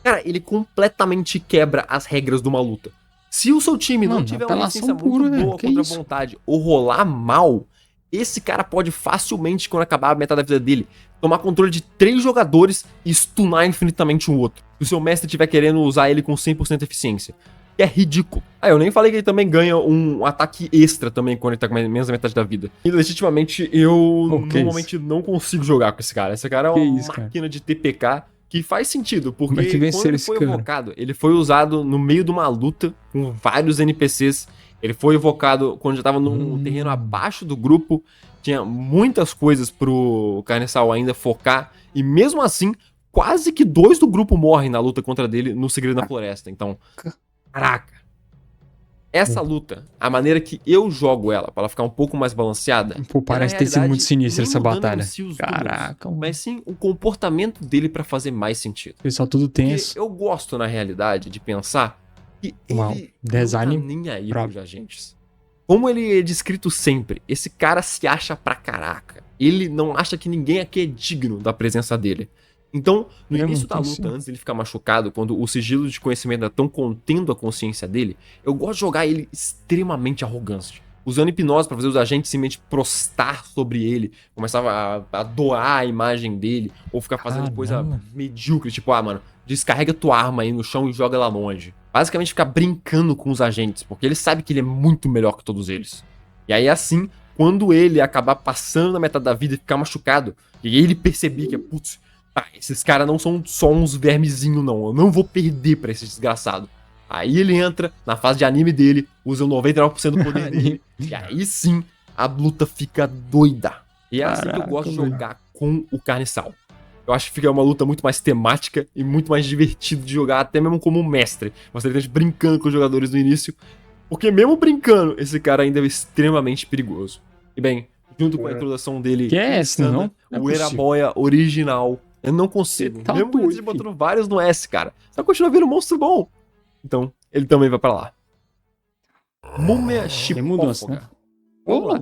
Cara, ele completamente quebra as regras de uma luta. Se o seu time não tiver uma licença muito boa contra a vontade ou rolar mal, esse cara pode facilmente, quando acabar a metade da vida dele, tomar controle de 3 jogadores e stunar infinitamente um outro. Se o seu mestre estiver querendo usar ele com 100% de eficiência. É ridículo. Eu nem falei que ele também ganha um ataque extra também quando ele tá com menos da metade da vida. E legitimamente eu normalmente não consigo jogar com esse cara. Esse cara é uma máquina de TPK que faz sentido, porque quando ele foi evocado, ele foi usado no meio de uma luta com vários NPCs. Ele foi evocado quando já tava num terreno abaixo do grupo. Tinha muitas coisas pro Carniçal ainda focar. E mesmo assim, quase que 2 do grupo morrem na luta contra dele no Segredo da Floresta. Então, caraca. Essa luta, a maneira que eu jogo ela, pra ela ficar um pouco mais balanceada... Pô, parece ter sido muito sinistra essa batalha. Caraca. Mas sim o comportamento dele pra fazer mais sentido. Pessoal, tudo tenso. Porque eu gosto, na realidade, de pensar que ele design não tá nem aí pros agentes. Como ele é descrito sempre, esse cara se acha pra caraca. Ele não acha que ninguém aqui é digno da presença dele. Então, no início da luta, antes dele ficar machucado, quando o sigilo de conhecimento estão contendo a consciência dele, eu gosto de jogar ele extremamente arrogante. Usando hipnose pra fazer os agentes simplesmente prostar sobre ele, começava a adorar a imagem dele, ou ficar fazendo coisa medíocre, tipo, mano, descarrega tua arma aí no chão e joga ela longe. Basicamente ficar brincando com os agentes, porque ele sabe que ele é muito melhor que todos eles. E aí assim, quando ele acabar passando na metade da vida e ficar machucado, e ele perceber que putz, esses caras não são só uns vermezinhos não, eu não vou perder pra esse desgraçado. Aí ele entra na fase de anime dele, usa o 99% do poder dele, e aí sim a luta fica doida. E é assim que eu gosto de jogar com o Carniçal. Eu acho que fica uma luta muito mais temática e muito mais divertido de jogar, até mesmo como um mestre. Você tá brincando com os jogadores no início, porque mesmo brincando, esse cara ainda é extremamente perigoso. E bem, junto com a introdução dele, que é esse, não? O Eraboia original, eu não consigo. Tá mesmo eles botando vários no S, cara, só continua vendo um monstro bom. Então, ele também vai pra lá. Múmia Chipófaga.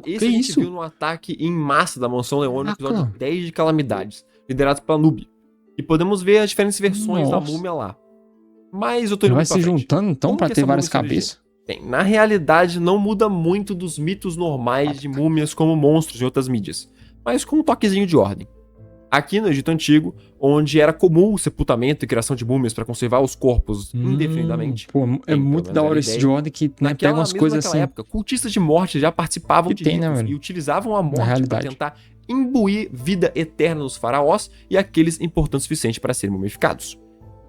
Esse a gente viu no ataque em massa da Mansão Leone no episódio 10 de Calamidades, liderado pela Nubia. E podemos ver as diferentes versões da múmia lá. Mas eu tô indo vai se juntando então pra ter várias cabeças? Bem, na realidade não muda muito dos mitos normais de múmias como monstros em outras mídias, mas com um toquezinho de ordem. Aqui no Egito Antigo, onde era comum o sepultamento e criação de múmias para conservar os corpos indefinidamente. Pô, é muito da hora esse de ordem que pega umas coisas assim. Época, cultistas de morte já participavam de ritos e utilizavam a morte para tentar imbuir vida eterna nos faraós e aqueles importantes o suficiente para serem mumificados.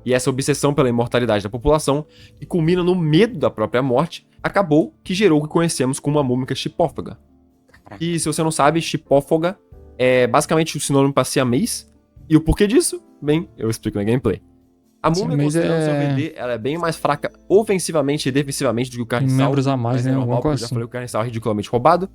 E essa obsessão pela imortalidade da população, que culmina no medo da própria morte, acabou que gerou o que conhecemos como a múmica chipófaga. E se você não sabe, chipófaga é basicamente o sinônimo para siamês. E o porquê disso? Bem, eu explico na gameplay. A múmia, considerando seu VD, ela é bem mais fraca ofensivamente e defensivamente do que o Carniçal. Membros a mais, né? Normal, eu já falei, o Carniçal é ridiculamente roubado.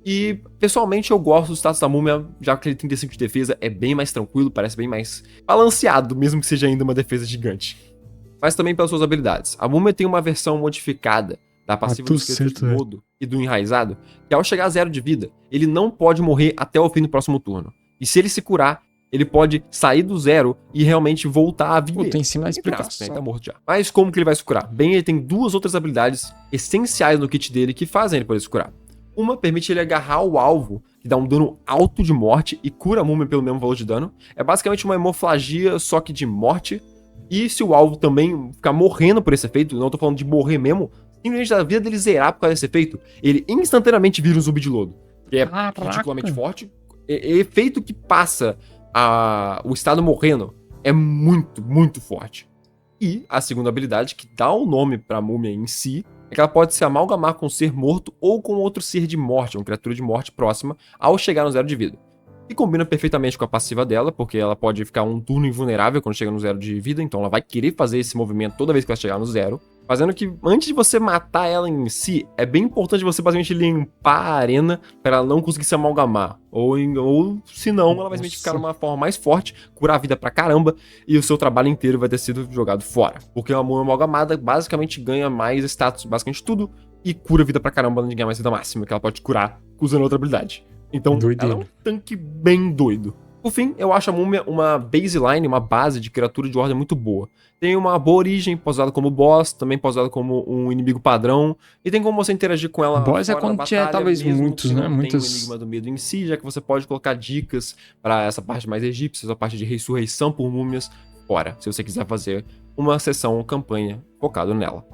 E, pessoalmente, eu gosto do status da múmia, já que ele 35 de defesa é bem mais tranquilo, parece bem mais balanceado, mesmo que seja ainda uma defesa gigante. Mas também pelas suas habilidades. A múmia tem uma versão modificada da passiva do esqueleto de lodo e do enraizado, que ao chegar a 0 de vida, ele não pode morrer até o fim do próximo turno. E se ele se curar, ele pode sair do 0 e realmente voltar a viver. Tem sim mais explicação. Ele tá morto já. Mas como que ele vai se curar? Bem, ele tem duas outras habilidades essenciais no kit dele que fazem ele poder se curar. Uma permite ele agarrar o alvo, que dá um dano alto de morte e cura a múmia pelo mesmo valor de dano. É basicamente uma hemoflagia, só que de morte. E se o alvo também ficar morrendo por esse efeito, não tô falando de morrer mesmo, simplesmente a vida dele zerar por causa desse efeito, ele instantaneamente vira um zumbi de lodo. Que é ridiculamente forte. É efeito que passa o estado morrendo é muito, muito forte. E a segunda habilidade, que dá o nome pra múmia em si, é que ela pode se amalgamar com um ser morto ou com outro ser de morte, uma criatura de morte próxima, ao chegar no 0 de vida. E combina perfeitamente com a passiva dela, porque ela pode ficar um turno invulnerável quando chega no 0 de vida, então ela vai querer fazer esse movimento toda vez que ela chegar no 0. Fazendo que, antes de você matar ela em si, é bem importante você basicamente limpar a arena para ela não conseguir se amalgamar. Ou senão, ela vai simplesmente ficar numa forma mais forte, curar a vida pra caramba, e o seu trabalho inteiro vai ter sido jogado fora. Porque uma amalgamada basicamente ganha mais status, basicamente tudo, e cura a vida pra caramba, além de ganhar mais vida máxima, que ela pode curar usando outra habilidade. Então, ela é um tanque bem doido. Por fim, eu acho a múmia uma baseline, uma base de criatura de ordem muito boa. Tem uma boa origem, posada como boss, também posada como um inimigo padrão, e tem como você interagir com ela. Boss é quando tiver talvez muitos, né? Muitos. Tem o enigma do medo em si, já que você pode colocar dicas pra essa parte mais egípcia, essa parte de ressurreição por múmias, fora, se você quiser fazer uma sessão ou campanha focado nela.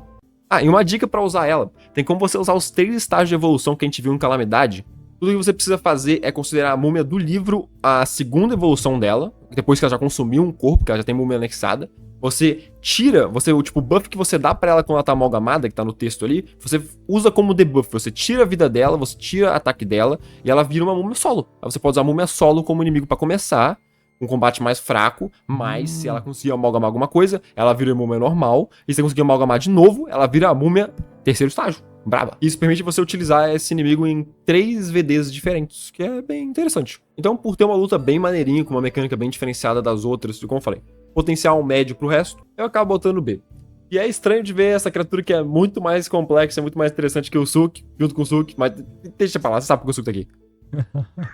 E uma dica pra usar ela, tem como você usar os 3 estágios de evolução que a gente viu em Calamidade. Tudo que você precisa fazer é considerar a múmia do livro a segunda evolução dela, depois que ela já consumiu um corpo, que ela já tem múmia anexada. Você tira, o buff que você dá pra ela quando ela tá amalgamada, que tá no texto ali, você usa como debuff. Você tira a vida dela, você tira o ataque dela, e ela vira uma múmia solo. Aí você pode usar a múmia solo como inimigo pra começar, um combate mais fraco, mas se ela conseguir amalgamar alguma coisa, ela vira uma múmia normal, e se você conseguir amalgamar de novo, ela vira a múmia terceiro estágio. Braba. Isso permite você utilizar esse inimigo em 3 VDs diferentes, que é bem interessante. Então, por ter uma luta bem maneirinha, com uma mecânica bem diferenciada das outras, como eu falei, potencial médio pro resto, eu acabo botando B. E é estranho de ver essa criatura que é muito mais complexa, muito mais interessante que o Suki, junto com o Suki, mas deixa pra lá, você sabe porque o Suki tá aqui.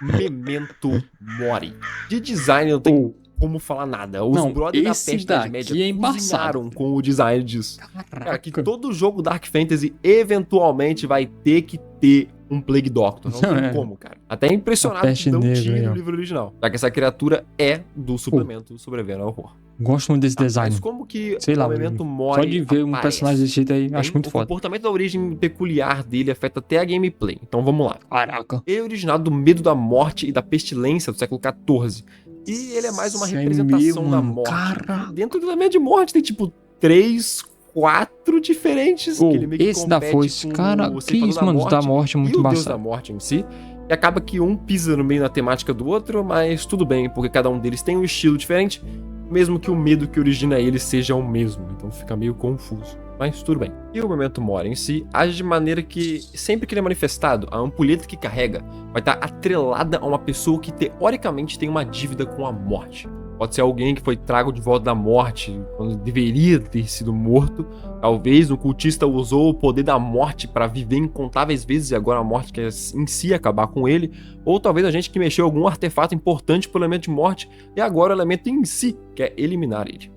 Memento Mori. De design não tem como falar nada. Os brothers da Peste da Média cozinharam com o design disso. Cara, que todo jogo Dark Fantasy eventualmente vai ter que ter um Plague Doctor. Não tem como, cara. Até impressionado que não tinha no livro original. Já que essa criatura é do suplemento Sobrevivendo ao Horror. Gosto muito desse design. Mas como que sei lá, o Memento Mori só de ver um personagem desse jeito aí, acho muito foda. O comportamento da origem peculiar dele afeta até a gameplay. Então vamos lá. Caraca. Ele é originado do medo da morte e da pestilência do século XIV. E ele é mais uma representação da morte. Caraca. Dentro da meia de morte tem tipo 3, 4 diferentes. Que ele meio que esse da foice. Cara, que isso, mano, da morte é muito embaçado. E o deus da morte em si. E acaba que um pisa no meio da temática do outro, mas tudo bem, porque cada um deles tem um estilo diferente, mesmo que o medo que origina ele seja o mesmo. Então fica meio confuso. Mas tudo bem. E o Memento Mori em si age de maneira que, sempre que ele é manifestado, a ampulheta que carrega vai estar atrelada a uma pessoa que teoricamente tem uma dívida com a morte. Pode ser alguém que foi trago de volta da morte quando deveria ter sido morto. Talvez um cultista usou o poder da morte para viver incontáveis vezes e agora a morte quer em si acabar com ele. Ou talvez a gente que mexeu algum artefato importante pro elemento de morte e agora o elemento em si quer eliminar ele.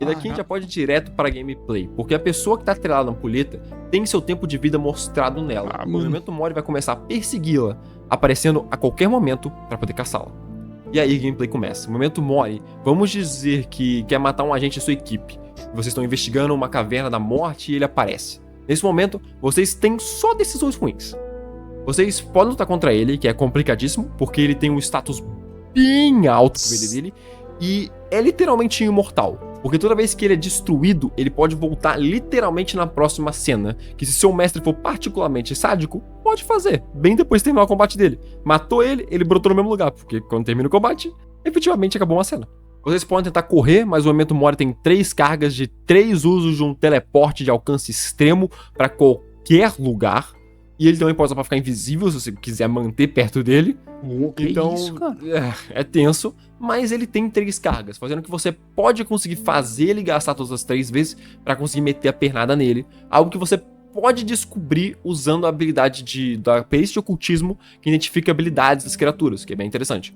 E daqui a gente já pode ir direto para a gameplay, porque a pessoa que tá atrelada na ampulheta tem seu tempo de vida mostrado nela. O Memento Mori vai começar a persegui-la, aparecendo a qualquer momento para poder caçá-la. E aí a gameplay começa. O Memento Mori, vamos dizer que quer matar um agente de sua equipe. Vocês estão investigando uma caverna da morte e ele aparece. Nesse momento, vocês têm só decisões ruins. Vocês podem lutar contra ele, que é complicadíssimo, porque ele tem um status bem alto pro VD dele, e é literalmente imortal. Porque toda vez que ele é destruído, ele pode voltar literalmente na próxima cena. Que se seu mestre for particularmente sádico, pode fazer, bem depois de terminar o combate dele. Matou ele, ele brotou no mesmo lugar, porque quando termina o combate, efetivamente acabou uma cena. Vocês podem tentar correr, mas o Memento Mori tem 3 cargas de 3 usos de um teleporte de alcance extremo para qualquer lugar. E ele também pode usar pra ficar invisível, se você quiser manter perto dele. Então, isso, cara? É tenso, mas ele tem 3 cargas, fazendo que você pode conseguir fazer ele gastar todas as 3 vezes pra conseguir meter a pernada nele. Algo que você pode descobrir usando a habilidade da perícia de ocultismo, que identifica habilidades das criaturas, que é bem interessante.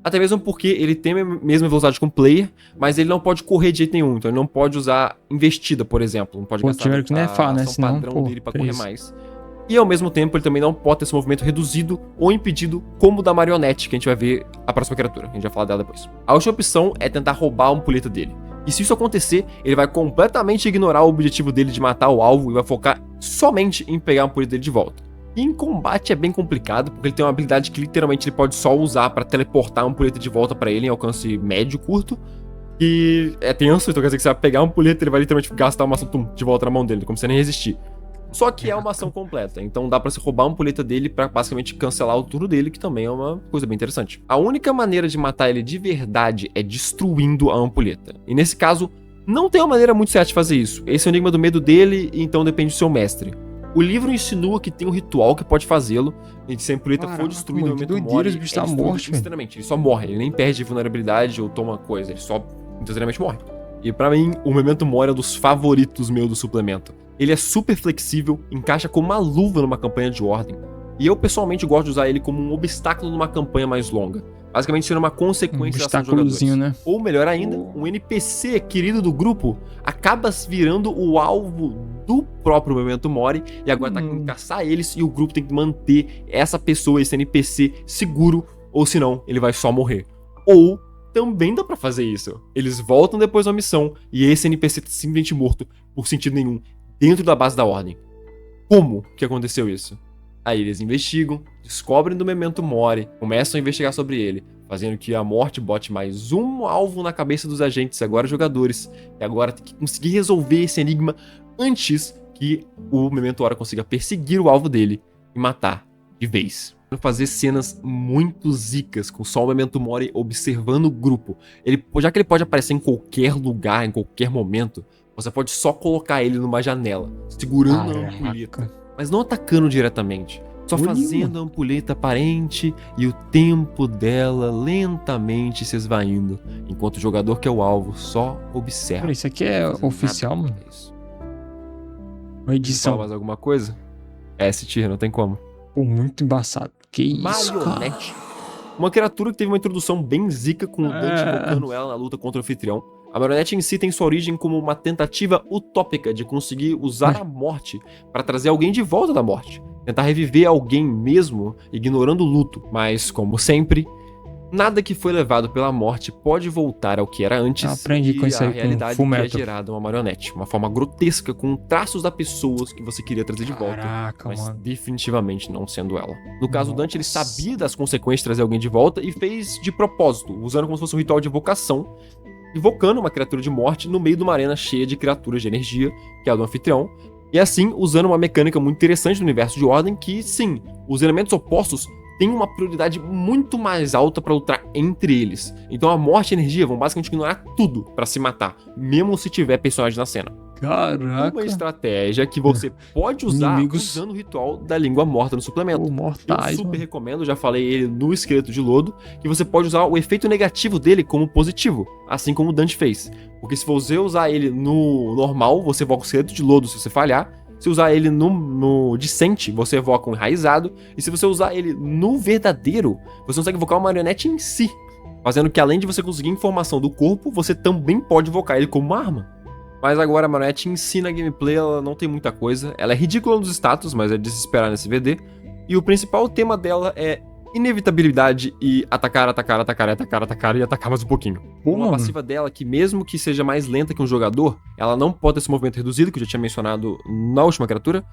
Até mesmo porque ele tem a mesma velocidade com o player, mas ele não pode correr de jeito nenhum, então ele não pode usar investida, por exemplo. Não pode gastar que não é fácil, né? Senão, padrão dele pra correr mais. E ao mesmo tempo ele também não pode ter esse movimento reduzido ou impedido como o da marionete, que a gente vai ver a próxima criatura, a gente vai falar dela depois. A última opção é tentar roubar a ampulheta dele. E se isso acontecer, ele vai completamente ignorar o objetivo dele de matar o alvo e vai focar somente em pegar a ampulheta dele de volta. E em combate é bem complicado, porque ele tem uma habilidade que literalmente ele pode só usar para teleportar a ampulheta de volta para ele em alcance médio, curto. E é tenso, então quer dizer que você vai pegar a ampulheta, ele vai literalmente gastar uma ação de volta na mão dele, como se nem resistir. Só que é uma ação completa, então dá pra se roubar a ampulheta dele pra basicamente cancelar o turno dele, que também é uma coisa bem interessante. A única maneira de matar ele de verdade é destruindo a ampulheta. E nesse caso, não tem uma maneira muito certa de fazer isso. Esse é o enigma do medo dele, então depende do seu mestre. O livro insinua que tem um ritual que pode fazê-lo, e se a ampulheta for destruída no momento Mori, ele instantaneamente, ele só morre, ele nem perde vulnerabilidade ou toma coisa, ele só instantaneamente morre. E pra mim, o Memento Mori é um dos favoritos meu do suplemento. Ele é super flexível, encaixa como uma luva numa campanha de ordem. E eu pessoalmente gosto de usar ele como um obstáculo numa campanha mais longa. Basicamente sendo uma consequência da ação dos jogadores. Né? Ou melhor ainda, um NPC querido do grupo acaba virando o alvo do próprio Memento Mori e agora tá tentando caçar eles e o grupo tem que manter essa pessoa, esse NPC seguro, ou senão ele vai só morrer. Ou também dá pra fazer isso. Eles voltam depois da missão e esse NPC tá simplesmente morto por sentido nenhum dentro da base da ordem. Como que aconteceu isso? Aí eles investigam, descobrem do Memento Mori, começam a investigar sobre ele, fazendo que a morte bote mais um alvo na cabeça dos agentes, agora jogadores, e agora tem que conseguir resolver esse enigma antes que o Memento Mori consiga perseguir o alvo dele e matar de vez. Fazer cenas muito zicas, com só o Memento Mori observando o grupo. Já que ele pode aparecer em qualquer lugar, em qualquer momento, você pode só colocar ele numa janela, segurando a ampulheta, mas não atacando diretamente. Só fazendo a ampulheta aparente e o tempo dela lentamente se esvaindo, enquanto o jogador que é o alvo só observa. Pô, isso aqui é oficial, mano? Uma edição. Fala mais alguma coisa? Esse tiro, não tem como. Pô, muito embaçado. Que isso, Marionete. cara? Uma criatura que teve uma introdução bem zica, com o Dante invocando ela na luta contra o anfitrião. A marionete em si tem sua origem como uma tentativa utópica de conseguir usar a morte para trazer alguém de volta da morte. Tentar reviver alguém mesmo, ignorando o luto. Mas, como sempre, nada que foi levado pela morte pode voltar ao que era antes. Eu aprendi com isso aí, a realidade com que é gerada uma marionete. Uma forma grotesca, com traços das pessoas que você queria trazer de volta. Caraca, mas mano. definitivamente não sendo ela. No caso, Dante, ele sabia das consequências de trazer alguém de volta e fez de propósito, usando como se fosse um ritual de evocação, invocando uma criatura de morte no meio de uma arena cheia de criaturas de energia, que é a do anfitrião, e assim usando uma mecânica muito interessante do universo de Ordem, que sim, os elementos opostos têm uma prioridade muito mais alta para lutar entre eles. Então a morte e a energia vão basicamente ignorar tudo para se matar, mesmo se tiver personagem na cena. Caraca. Uma estratégia que você pode usar usando o ritual da língua morta no suplemento. Mortais, eu super recomendo, já falei ele no Esqueleto de Lodo, que você pode usar o efeito negativo dele como positivo, assim como o Dante fez. Porque se você usar ele no normal, você evoca o Esqueleto de Lodo se você falhar. Se usar ele no Dissente, você evoca um Enraizado. E se você usar ele no Verdadeiro, você consegue evocar uma marionete em si. Fazendo que além de você conseguir informação do corpo, você também pode evocar ele como uma arma. Mas agora a marionete em si na gameplay, ela não tem muita coisa. Ela é ridícula nos status, mas é de se esperar nesse VD. E o principal tema dela é inevitabilidade e atacar e atacar mais um pouquinho. Uma passiva dela que mesmo que seja mais lenta que um jogador, ela não pode ter esse movimento reduzido, que eu já tinha mencionado na última criatura.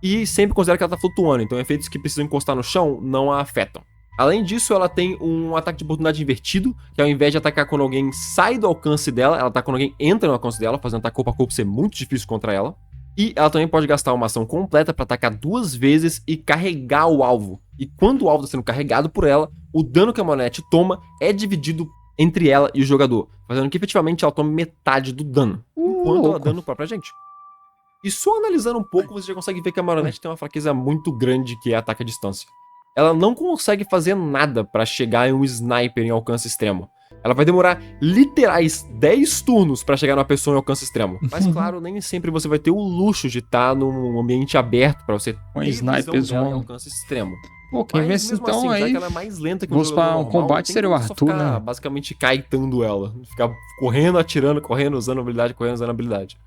E sempre considera que ela tá flutuando, então efeitos que precisam encostar no chão não a afetam. Além disso, ela tem um ataque de oportunidade invertido, que ao invés de atacar quando alguém sai do alcance dela, ela ataca quando alguém entra no alcance dela, fazendo ataque corpo a corpo ser muito difícil contra ela. E ela também pode gastar uma ação completa para atacar 2 vezes e carregar o alvo. E quando o alvo está sendo carregado por ela, o dano que a marionete toma é dividido entre ela e o jogador, fazendo que efetivamente ela tome metade do dano, enquanto ela dano própria gente. E só analisando um pouco, você já consegue ver que a marionete tem uma fraqueza muito grande, que é ataque à distância. Ela não consegue fazer nada para chegar em um sniper em alcance extremo. Ela vai demorar literais 10 turnos para chegar numa pessoa em alcance extremo. Mas claro, nem sempre você vai ter o luxo de estar num ambiente aberto para você ter sniper em alcance extremo. Pô, quem vence então assim, aí, já que ela é mais lenta que um jogador normal, combate seria o Arthur, né? Basicamente caetando ela. Ficar correndo, atirando, correndo, usando habilidade, correndo, usando habilidade.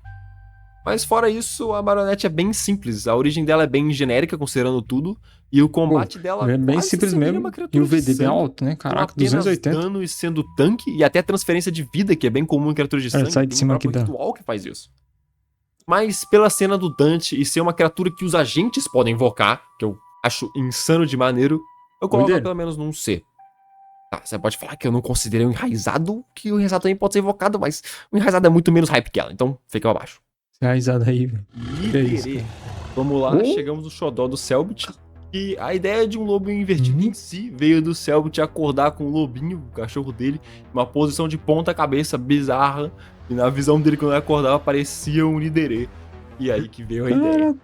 Mas fora isso, a marionete é bem simples. A origem dela é bem genérica, considerando tudo. E o combate dela é bem simples mesmo. E o VD bem alto, né? Caraca, 280. Dano e sendo tanque. E até a transferência de vida, que é bem comum em criaturas de sangue. Sai de cima aqui dá. Ritual que faz isso. Mas pela cena do Dante e ser uma criatura que os agentes podem invocar, que eu acho insano de maneiro, eu coloco ela pelo menos num C. Tá, você pode falar que eu não considerei um enraizado, que o enraizado também pode ser invocado, mas o enraizado é muito menos hype que ela, então fica abaixo. Enraizado aí, velho. Vamos lá, chegamos no xodó do Selbit. E a ideia de um lobo invertido em si veio do Selbit acordar com o lobinho, o cachorro dele, uma posição de ponta cabeça bizarra. E na visão dele, quando ele acordava, parecia um Nidalee. E aí que veio a ideia.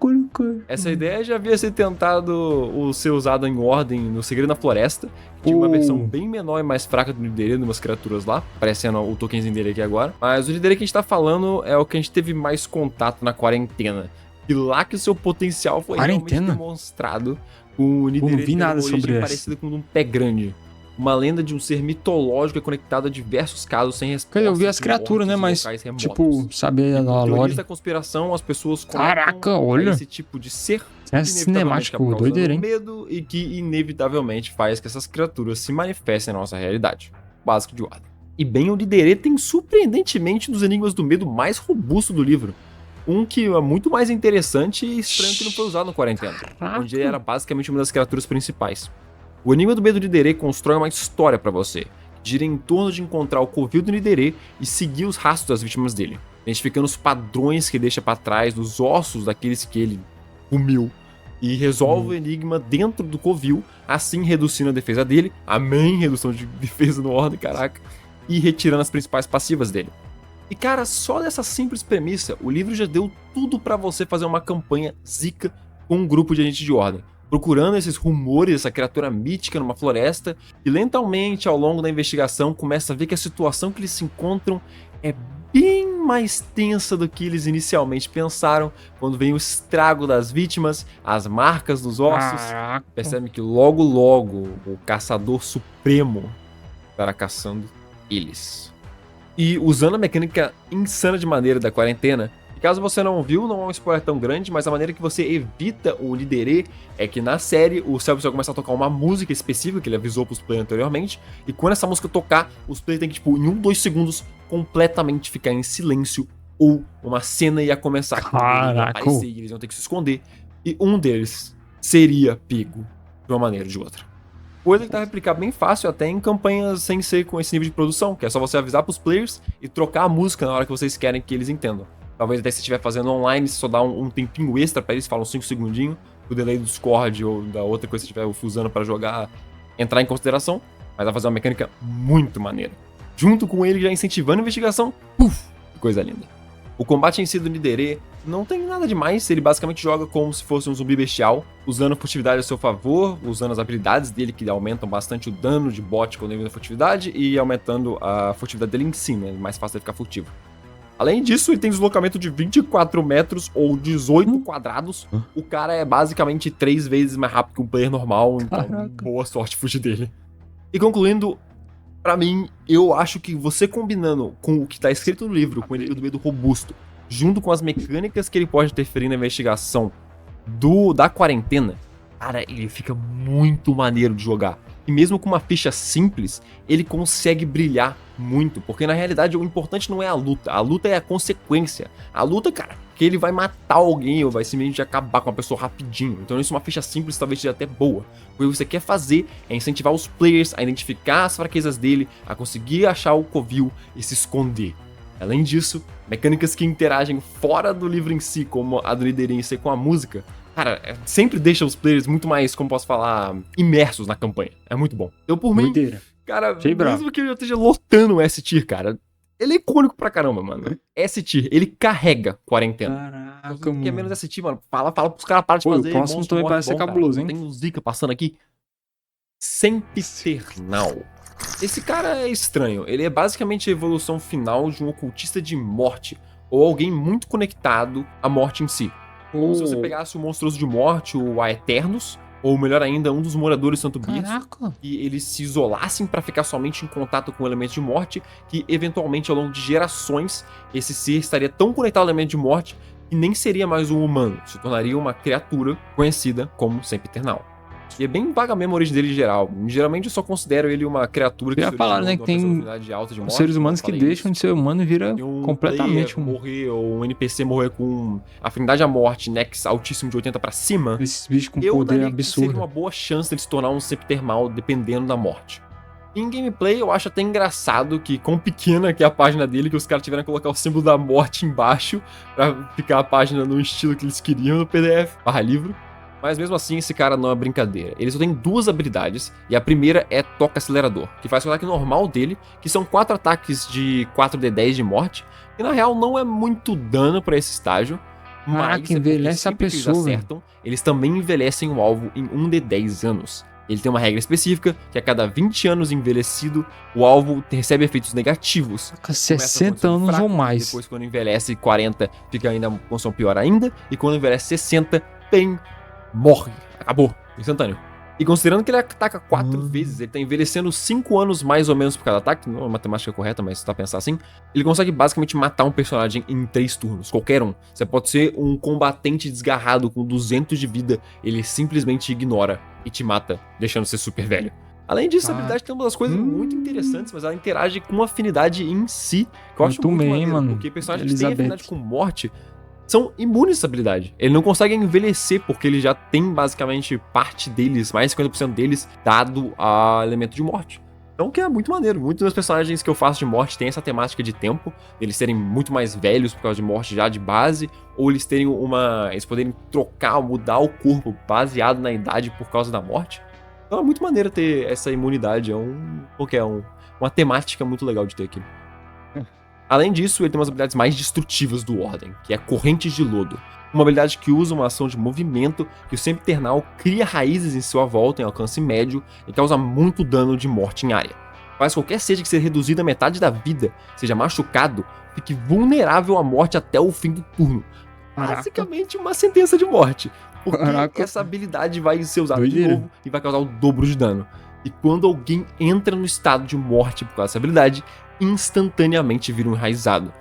Essa ideia já havia sido tentado ser usada em Ordem no Segredo na Floresta. Que tinha uma versão bem menor e mais fraca do Nidalee, de umas criaturas lá, parecendo o tokenzinho dele aqui agora. Mas o Nidalee que a gente tá falando é o que a gente teve mais contato na quarentena. E lá que o seu potencial foi realmente demonstrado, com o Nidalee não vi nada sobre parecido com um pé grande. Uma lenda de um ser mitológico conectado a diversos casos sem resposta. Eu vi as criaturas, né? Mas, tipo, saber da lore. Da conspiração, as pessoas Caraca, olha. Esse tipo de ser é cinemático, doideira, hein? Medo e que inevitavelmente faz que essas criaturas se manifestem na nossa realidade. Básico de Ordem. E bem, o Nidalee tem surpreendentemente um dos enigmas do medo mais robusto do livro. Um que é muito mais interessante e estranho que não foi usado no Quarentena, onde ele era basicamente uma das criaturas principais. O Enigma do Medo do Nidalee constrói uma história pra você, que gira em torno de encontrar o covil do Nidalee e seguir os rastros das vítimas dele, identificando os padrões que deixa pra trás dos ossos daqueles que ele comiu, e resolve o enigma dentro do covil, assim reduzindo a defesa dele, amém, redução de defesa no Ordem, caraca, e retirando as principais passivas dele. E cara, só dessa simples premissa, o livro já deu tudo pra você fazer uma campanha zica com um grupo de agentes de Ordem, procurando esses rumores, essa criatura mítica numa floresta, e lentamente, ao longo da investigação, começa a ver que a situação que eles se encontram é bem mais tensa do que eles inicialmente pensaram. Quando vem o estrago das vítimas, as marcas dos ossos, percebe que logo o caçador supremo estará caçando eles. E usando a mecânica insana de maneira da quarentena, e caso você não viu, não é um spoiler tão grande, mas a maneira que você evita o Liderê é que na série o Cellbis vai começar a tocar uma música específica que ele avisou pros players anteriormente, e quando essa música tocar, os players têm que, tipo, em 2 segundos, completamente ficar em silêncio, ou uma cena ia começar com ele aparecer e eles vão ter que se esconder, e um deles seria pego de uma maneira ou de outra. Coisa que dá pra replicar bem fácil até em campanhas sem ser com esse nível de produção, que é só você avisar pros players e trocar a música na hora que vocês querem que eles entendam. Talvez até se estiver fazendo online, só dá um tempinho extra pra eles, falam 5 segundinhos, o delay do Discord ou da outra coisa que você estiver usando pra jogar entrar em consideração, mas vai fazer uma mecânica muito maneira. Junto com ele já incentivando a investigação, puf, que coisa linda. O combate em si do Liderê não tem nada demais, ele basicamente joga como se fosse um zumbi bestial, usando a furtividade a seu favor, usando as habilidades dele que aumentam bastante o dano de bot quando ele usa a furtividade e aumentando a furtividade dele em si, né? É mais fácil ele ficar furtivo. Além disso, ele tem deslocamento de 24 metros ou 18 quadrados. O cara é basicamente 3 vezes mais rápido que um player normal, então boa sorte fugir dele. E concluindo, pra mim, eu acho que você combinando com o que tá escrito no livro, com ele do medo robusto, junto com as mecânicas que ele pode interferir na investigação da quarentena, cara, ele fica muito maneiro de jogar. E mesmo com uma ficha simples, ele consegue brilhar muito, porque na realidade o importante não é a luta é a consequência. A luta, cara, que ele vai matar alguém ou vai simplesmente acabar com a pessoa rapidinho. Então isso é uma ficha simples, talvez seja até boa. O que você quer fazer é incentivar os players a identificar as fraquezas dele, a conseguir achar o covil e se esconder. Além disso, mecânicas que interagem fora do livro em si, como a do Liderê em si com a música, cara, sempre deixa os players muito mais, como posso falar, imersos na campanha. É muito bom. Eu, por mim, cara, mesmo que eu esteja lotando o S-Tier, cara, ele é icônico pra caramba, mano. S-Tier, ele carrega quarentena. Caraca, mano. Quer menos S-Tier, mano? Fala pros caras parar de fazer. O próximo também parece ser cabuloso, hein? Tem um Zika passando aqui. Sempiternal. Esse cara é estranho. Ele é basicamente a evolução final de um ocultista de morte, ou alguém muito conectado à morte em si. Como se você pegasse o monstruoso de morte, o Aeternus, ou melhor ainda, um dos moradores Santo Bias, e eles se isolassem para ficar somente em contato com elementos de morte, que eventualmente ao longo de gerações, esse ser estaria tão conectado ao elemento de morte que nem seria mais um humano, se tornaria uma criatura conhecida como Sempiternal. E é bem vaga mesmo a origem dele em geral. Geralmente eu só considero ele uma criatura que já falaram, né, que tem alta de morte, seres humanos que deixam de ser humano e vira completamente morrer, ou um NPC morrer com afinidade à morte, Nex altíssimo de 80 pra cima. Esses bichos com poder absurdo. Seria uma boa chance de se tornar um Sempiternal dependendo da morte. Em gameplay, eu acho até engraçado que, quão pequena que é a página dele, que os caras tiveram que colocar o símbolo da morte embaixo pra ficar a página no estilo que eles queriam no PDF/livro. Mas mesmo assim, esse cara não é brincadeira. Ele só tem 2 habilidades, e a primeira é Toca Acelerador, que faz o ataque normal dele, que são 4 ataques de 4d10 de morte, e na real não é muito dano pra esse estágio, mas envelhece a pessoa, eles acertam, eles também envelhecem o alvo em 1d10 anos. Ele tem uma regra específica, que a cada 20 anos envelhecido, o alvo recebe efeitos negativos. 60 anos fraco, ou mais. Depois, quando envelhece 40, fica ainda uma condição pior ainda, e quando envelhece 60, morre. Acabou. Instantâneo. E considerando que ele ataca 4 vezes, ele tá envelhecendo 5 anos mais ou menos por cada ataque, não é a matemática correta, mas se tá pensar assim, ele consegue basicamente matar um personagem em 3 turnos, qualquer um. Você pode ser um combatente desgarrado com 200 de vida, ele simplesmente ignora e te mata, deixando você super velho. Além disso, a habilidade tem uma das coisas muito interessantes, mas ela interage com a afinidade em si, que eu acho muito maneiro, mano. Porque personagens que têm afinidade com morte são imunes a essa habilidade. Ele não consegue envelhecer, porque ele já tem basicamente parte deles, mais de 50% deles, dado a elemento de morte. Então que é muito maneiro. Muitos dos personagens que eu faço de morte têm essa temática de tempo, eles serem muito mais velhos por causa de morte já de base, ou eles terem eles poderem trocar, mudar o corpo baseado na idade por causa da morte. Então é muito maneiro ter essa imunidade, uma temática muito legal de ter aqui. Além disso, ele tem umas habilidades mais destrutivas do Ordem, que é Correntes de Lodo. Uma habilidade que usa uma ação de movimento, que o Sempiternal cria raízes em sua volta em alcance médio e causa muito dano de morte em área. faz qualquer seja que seja reduzido a metade da vida, seja machucado, fique vulnerável à morte até o fim do turno. Basicamente uma sentença de morte. Porque essa habilidade vai ser usada de novo e vai causar o dobro de dano. E quando alguém entra no estado de morte por causa dessa habilidade, instantaneamente vira um enraizado.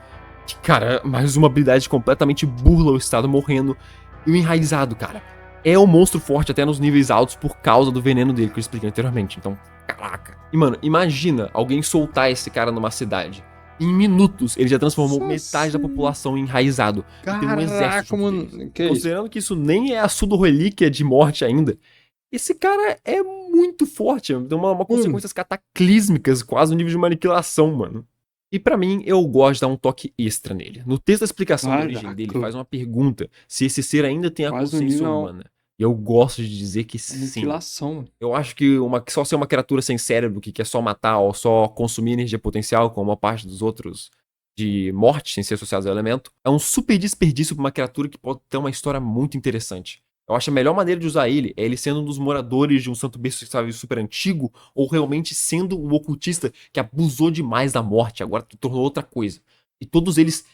Que, cara, mais uma habilidade completamente burla o estado morrendo. E o enraizado, cara, é um monstro forte até nos níveis altos por causa do veneno dele que eu expliquei anteriormente. Então, caraca. E, mano, imagina alguém soltar esse cara numa cidade. Em minutos, ele já transformou metade da população em enraizado. Caraca, e tem um exército mano. Considerando que isso nem é a pseudo-relíquia de morte ainda, esse cara é muito forte. Tem uma consequências cataclísmicas, quase no nível de uma aniquilação, mano. E pra mim, eu gosto de dar um toque extra nele. No texto da explicação da origem dele, faz uma pergunta se esse ser ainda tem a consciência humana. E eu gosto de dizer que sim. Aniquilação. Eu acho que só ser uma criatura sem cérebro que quer só matar ou só consumir energia potencial, como a parte dos outros de morte, sem ser associados ao elemento, é um super desperdício pra uma criatura que pode ter uma história muito interessante. Eu acho a melhor maneira de usar ele é ele sendo um dos moradores de um santo berço, sabe, super antigo, ou realmente sendo um ocultista que abusou demais da morte, agora tornou outra coisa. E todos eles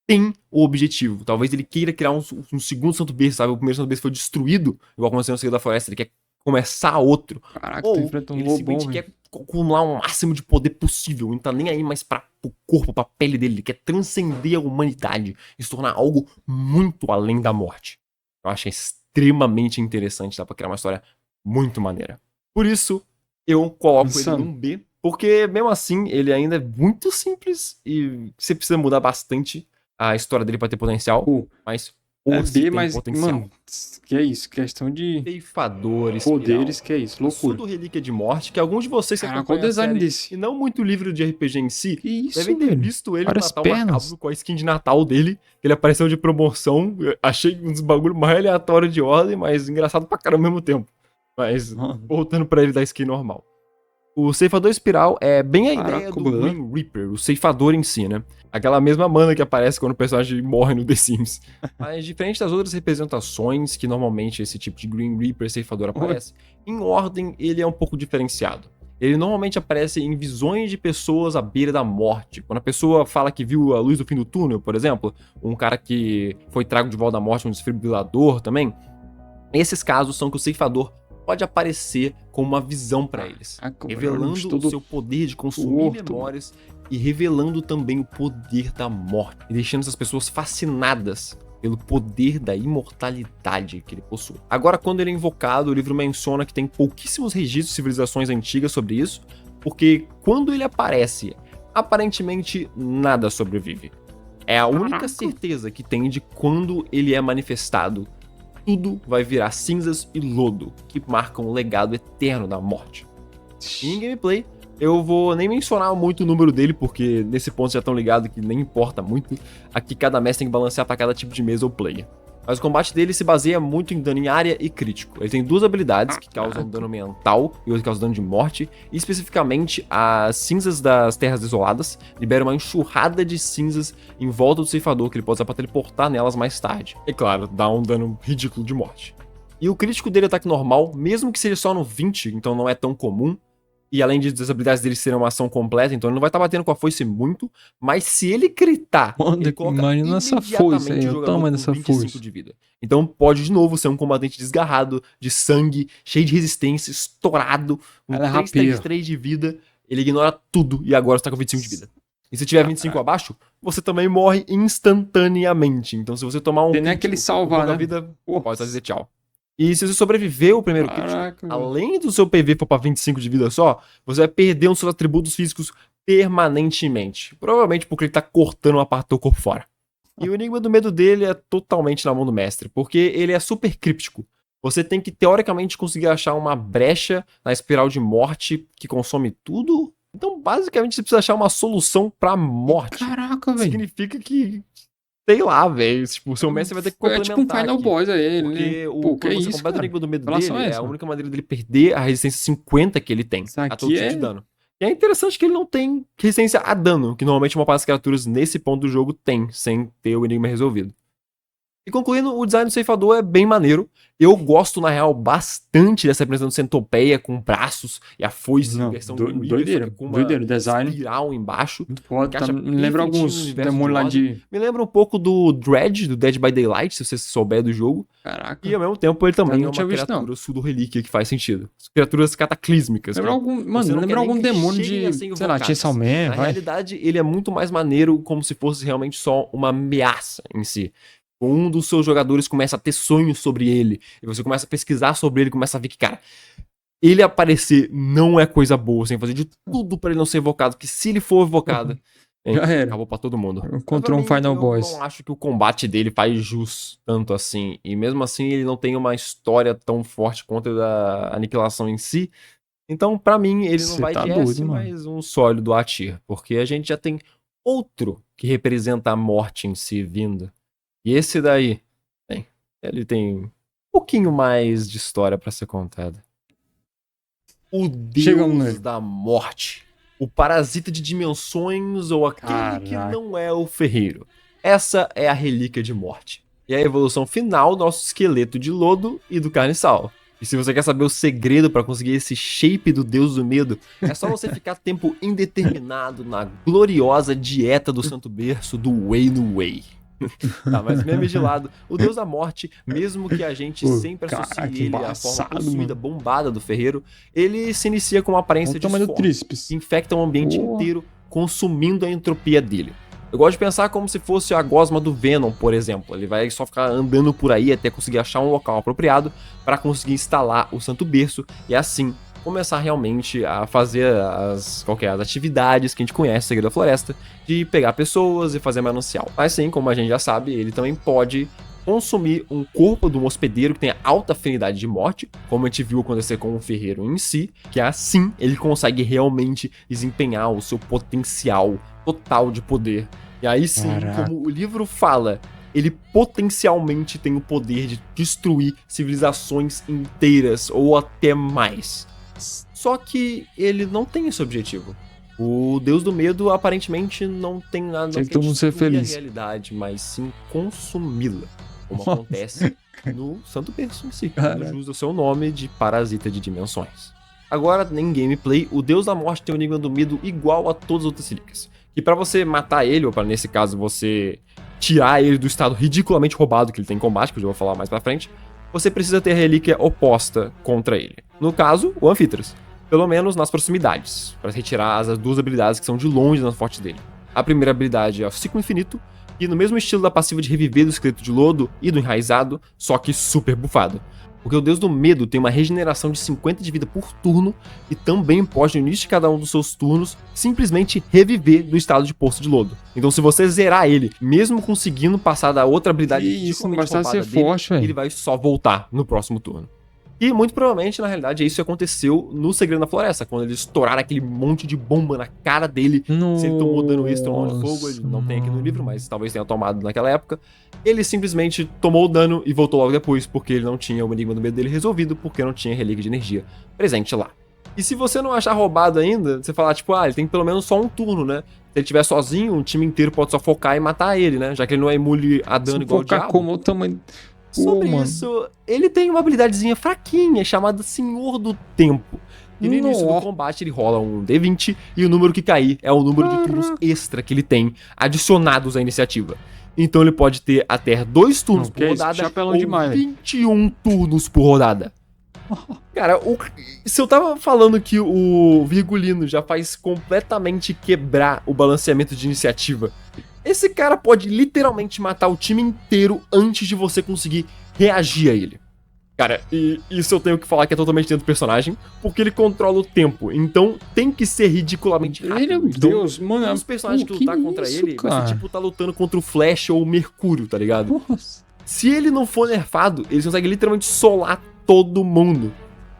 têm o objetivo. Talvez ele queira criar um segundo santo berço, sabe? O primeiro santo berço foi destruído, igual aconteceu no Segredo da Floresta, ele quer começar outro. Caraca, ou tu enfrentou um ele lobão, simplesmente quer acumular o máximo de poder possível, não tá nem aí mais pro corpo, pra pele dele, ele quer transcender a humanidade e se tornar algo muito além da morte. Eu acho extremamente interessante, dá pra criar uma história muito maneira. Por isso, eu coloco ele num B, porque mesmo assim, ele ainda é muito simples e você precisa mudar bastante a história dele pra ter potencial, mas é B, mas, potencial. Mano, que é isso? Questão de ceifadores, poderes, que é isso? Loucura. Tudo relíquia de morte, que alguns de vocês acompanham a série e não muito livro de RPG em si, isso, devem ter visto ele no Natal Macabro com a skin de Natal dele, que ele apareceu de promoção. Eu achei um dos bagulho mais aleatório de ordem, mas engraçado pra caramba ao mesmo tempo. Mas voltando pra ele da skin normal. O ceifador espiral é bem a ideia do Grim Reaper, o ceifador em si, né? Aquela mesma mana que aparece quando o personagem morre no The Sims. Mas diferente das outras representações que normalmente esse tipo de Grim Reaper ceifador aparece, em ordem ele é um pouco diferenciado. Ele normalmente aparece em visões de pessoas à beira da morte. Quando a pessoa fala que viu a luz do fim do túnel, por exemplo, um cara que foi trago de volta da morte, um desfibrilador também, esses casos são que o ceifador pode aparecer como uma visão pra eles, revelando o seu poder de consumir memórias e revelando também o poder da morte, e deixando essas pessoas fascinadas pelo poder da imortalidade que ele possui. Agora, quando ele é invocado, o livro menciona que tem pouquíssimos registros de civilizações antigas sobre isso, porque quando ele aparece, aparentemente nada sobrevive. É a única certeza que tem de quando ele é manifestado. Tudo vai virar cinzas e lodo, que marcam o legado eterno da morte. E em gameplay, eu vou nem mencionar muito o número dele, porque nesse ponto já estão ligados que nem importa muito. Aqui cada mestre tem que balancear para cada tipo de mesa ou player. Mas o combate dele se baseia muito em dano em área e crítico. Ele tem duas habilidades que causam dano mental e outra que causa dano de morte. E especificamente, as cinzas das terras desoladas liberam uma enxurrada de cinzas em volta do ceifador, que ele pode usar para teleportar nelas mais tarde. E claro, dá um dano ridículo de morte. E o crítico dele é ataque normal, mesmo que seja só no 20, então não é tão comum. E além de as habilidades dele serem uma ação completa, então ele não vai estar batendo com a foice muito, mas se ele critar, ele coloca imagina essa foice aí, o tamanho dessa foice de vida. Então pode de novo ser um combatente desgarrado, de sangue, cheio de resistência, estourado, com 3 de vida, ele ignora tudo e agora está com 25 de vida. E se tiver 25 abaixo, você também morre instantaneamente. Então se você tomar um tem nem aquele salvar, né? Vida, pode dizer tchau. E se você sobreviver o primeiro crítico, além do seu PV for pra 25 de vida só, você vai perder os seus atributos físicos permanentemente. Provavelmente porque ele tá cortando uma parte do teu corpo fora. E o enigma do medo dele é totalmente na mão do mestre, porque ele é super críptico. Você tem que, teoricamente, conseguir achar uma brecha na espiral de morte que consome tudo. Então, basicamente, você precisa achar uma solução pra morte. Caraca, velho. Significa que... sei lá, velho. Tipo, o seu mestre vai ter que complementar. É tipo um Final aqui, Boss aí, porque você completa o enigma do medo dele, é a única maneira dele perder a resistência 50 que ele tem a todo tipo de dano. E é interessante que ele não tem resistência a dano, que normalmente uma parte das criaturas nesse ponto do jogo tem, sem ter o enigma resolvido. E concluindo, o design do ceifador é bem maneiro. Eu gosto, na real, bastante dessa representação de centopeia com braços e a foice em versão doideira, com uma design espiral embaixo. Muito foda, me lembra alguns demônios lá de... Me lembra um pouco do Dread, do Dead by Daylight, se você souber do jogo. Caraca. E ao mesmo tempo ele também é uma criatura pseudo-relíquia que faz sentido. Criaturas cataclísmicas. Lembra algum demônio de, sei lá, Chainsaw Man, Na realidade, ele é muito mais maneiro como se fosse realmente só uma ameaça em si. Um dos seus jogadores começa a ter sonhos sobre ele, e você começa a pesquisar sobre ele, começa a ver que, cara, ele aparecer não é coisa boa, você tem que fazer de tudo pra ele não ser evocado, que se ele for evocado, já era. Acabou pra todo mundo. Encontrou um Final Boss. Eu não acho que o combate dele faz jus tanto assim, e mesmo assim ele não tem uma história tão forte quanto a da aniquilação em si, então pra mim ele não vai de S, mas um sólido A tier, porque a gente já tem outro que representa a morte em si vindo. E esse daí, bem, ele tem um pouquinho mais de história pra ser contada. O Deus da Morte. O parasita de dimensões ou aquele que não é o ferreiro. Essa é a relíquia de morte. E a evolução final do nosso esqueleto de lodo e do carniçal. E se você quer saber o segredo pra conseguir esse shape do Deus do Medo, é só você ficar tempo indeterminado na gloriosa dieta do Santo Berço do Whey no Whey. Tá, mas meme de lado, o Deus da Morte, mesmo que a gente sempre associe ele à forma possuída, bombada do ferreiro, ele se inicia com uma aparência de fome, que infecta o ambiente inteiro, consumindo a entropia dele. Eu gosto de pensar como se fosse a gosma do Venom, por exemplo. Ele vai só ficar andando por aí até conseguir achar um local apropriado para conseguir instalar o Santo Berço e assim começar realmente a fazer as atividades que a gente conhece, Segredo da Floresta, de pegar pessoas e fazer manancial. Mas sim, como a gente já sabe, ele também pode consumir um corpo de um hospedeiro que tenha alta afinidade de morte, como a gente viu acontecer com o ferreiro em si, que assim ele consegue realmente desempenhar o seu potencial total de poder. E aí sim, como o livro fala, ele potencialmente tem o poder de destruir civilizações inteiras ou até mais. Só que ele não tem esse objetivo. O Deus do Medo aparentemente não tem nada a destruir a realidade, mas sim consumi-la, como acontece no Santo Berço em si, quando usa o seu nome de parasita de dimensões. Agora, em gameplay, o Deus da Morte tem o Enigma do Medo igual a todas as outras relíquias. E pra você matar ele, ou pra nesse caso você tirar ele do estado ridiculamente roubado que ele tem em combate, que eu já vou falar mais pra frente, você precisa ter a relíquia oposta contra ele. No caso, o Anfitras. Pelo menos nas proximidades, para retirar as duas habilidades que são de longe das fortes dele. A primeira habilidade é o Ciclo Infinito, e no mesmo estilo da passiva de reviver do Esqueleto de Lodo e do Enraizado, só que super bufado. Porque o Deus do Medo tem uma regeneração de 50 de vida por turno e também pode, no início de cada um dos seus turnos, simplesmente reviver do estado de Poço de Lodo. Então se você zerar ele, mesmo conseguindo passar da outra habilidade ele vai só voltar no próximo turno. E muito provavelmente, na realidade, isso aconteceu no Segredo da Floresta, quando eles estouraram aquele monte de bomba na cara dele. Se ele tomou dano extra no de fogo, ele não tem aqui no livro, mas talvez tenha tomado naquela época. Ele simplesmente tomou o dano e voltou logo depois, porque ele não tinha o Enigma do Medo dele resolvido, porque não tinha relíquia de energia presente lá. E se você não achar roubado ainda, você falar, tipo, ele tem pelo menos só um turno, né? Se ele estiver sozinho, o time inteiro pode só focar e matar ele, né? Já que ele não é imune a dano igual o diabo. Como o tamanho... Sobre isso, ele tem uma habilidadezinha fraquinha, chamada Senhor do Tempo. E no início do combate ele rola um D20 e o número que cair é o número de turnos extra que ele tem adicionados à iniciativa. Então ele pode ter até 2 turnos por rodada ou 21 turnos por rodada. Cara, se eu tava falando que o Virgulino já faz completamente quebrar o balanceamento de iniciativa, esse cara pode literalmente matar o time inteiro antes de você conseguir reagir a ele. Cara, e isso eu tenho que falar que é totalmente dentro do personagem, porque ele controla o tempo, então tem que ser ridiculamente rápido. Meu Deus, mano, os personagens que lutar contra ele, vai ser tipo tá lutando contra o Flash ou o Mercúrio, tá ligado? Nossa. Se ele não for nerfado, eles conseguem literalmente solar todo mundo.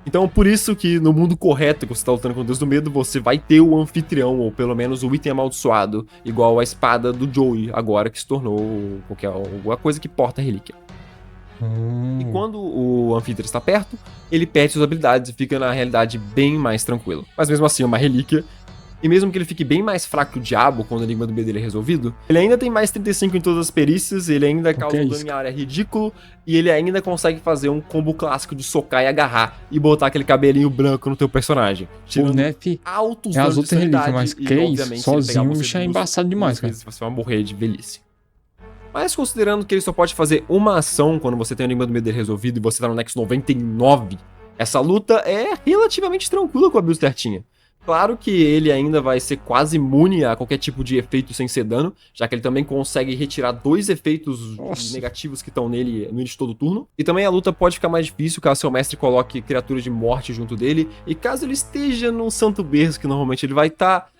Então, por isso que no mundo correto, que você tá lutando com o Deus do Medo, você vai ter o anfitrião, ou pelo menos o item amaldiçoado, igual a espada do Joey, agora que se tornou alguma coisa que porta a relíquia. E quando o anfitrião está perto, ele perde suas habilidades e fica na realidade bem mais tranquilo. Mas mesmo assim, é uma relíquia, E mesmo que ele fique bem mais fraco que o Diabo quando o Enigma do Medo dele é resolvido, ele ainda tem mais 35 em todas as perícias, ele ainda causa um dano em área ridículo, e ele ainda consegue fazer um combo clássico de socar e agarrar e botar aquele cabelinho branco no teu personagem. O Nef altos é as outras relíquias, mas que isso, sozinho o bicho é embaçado demais, cara. Você vai morrer de velhice. Mas considerando que ele só pode fazer uma ação quando você tem o Enigma do Medo dele resolvido e você tá no Nexo 99, essa luta é relativamente tranquila com a build certinha. Claro que ele ainda vai ser quase imune a qualquer tipo de efeito sem ser dano, já que ele também consegue retirar 2 efeitos negativos que estão nele no início de todo turno. E também a luta pode ficar mais difícil caso seu mestre coloque criaturas de morte junto dele, e caso ele esteja num Santo Berço, que normalmente ele vai estar...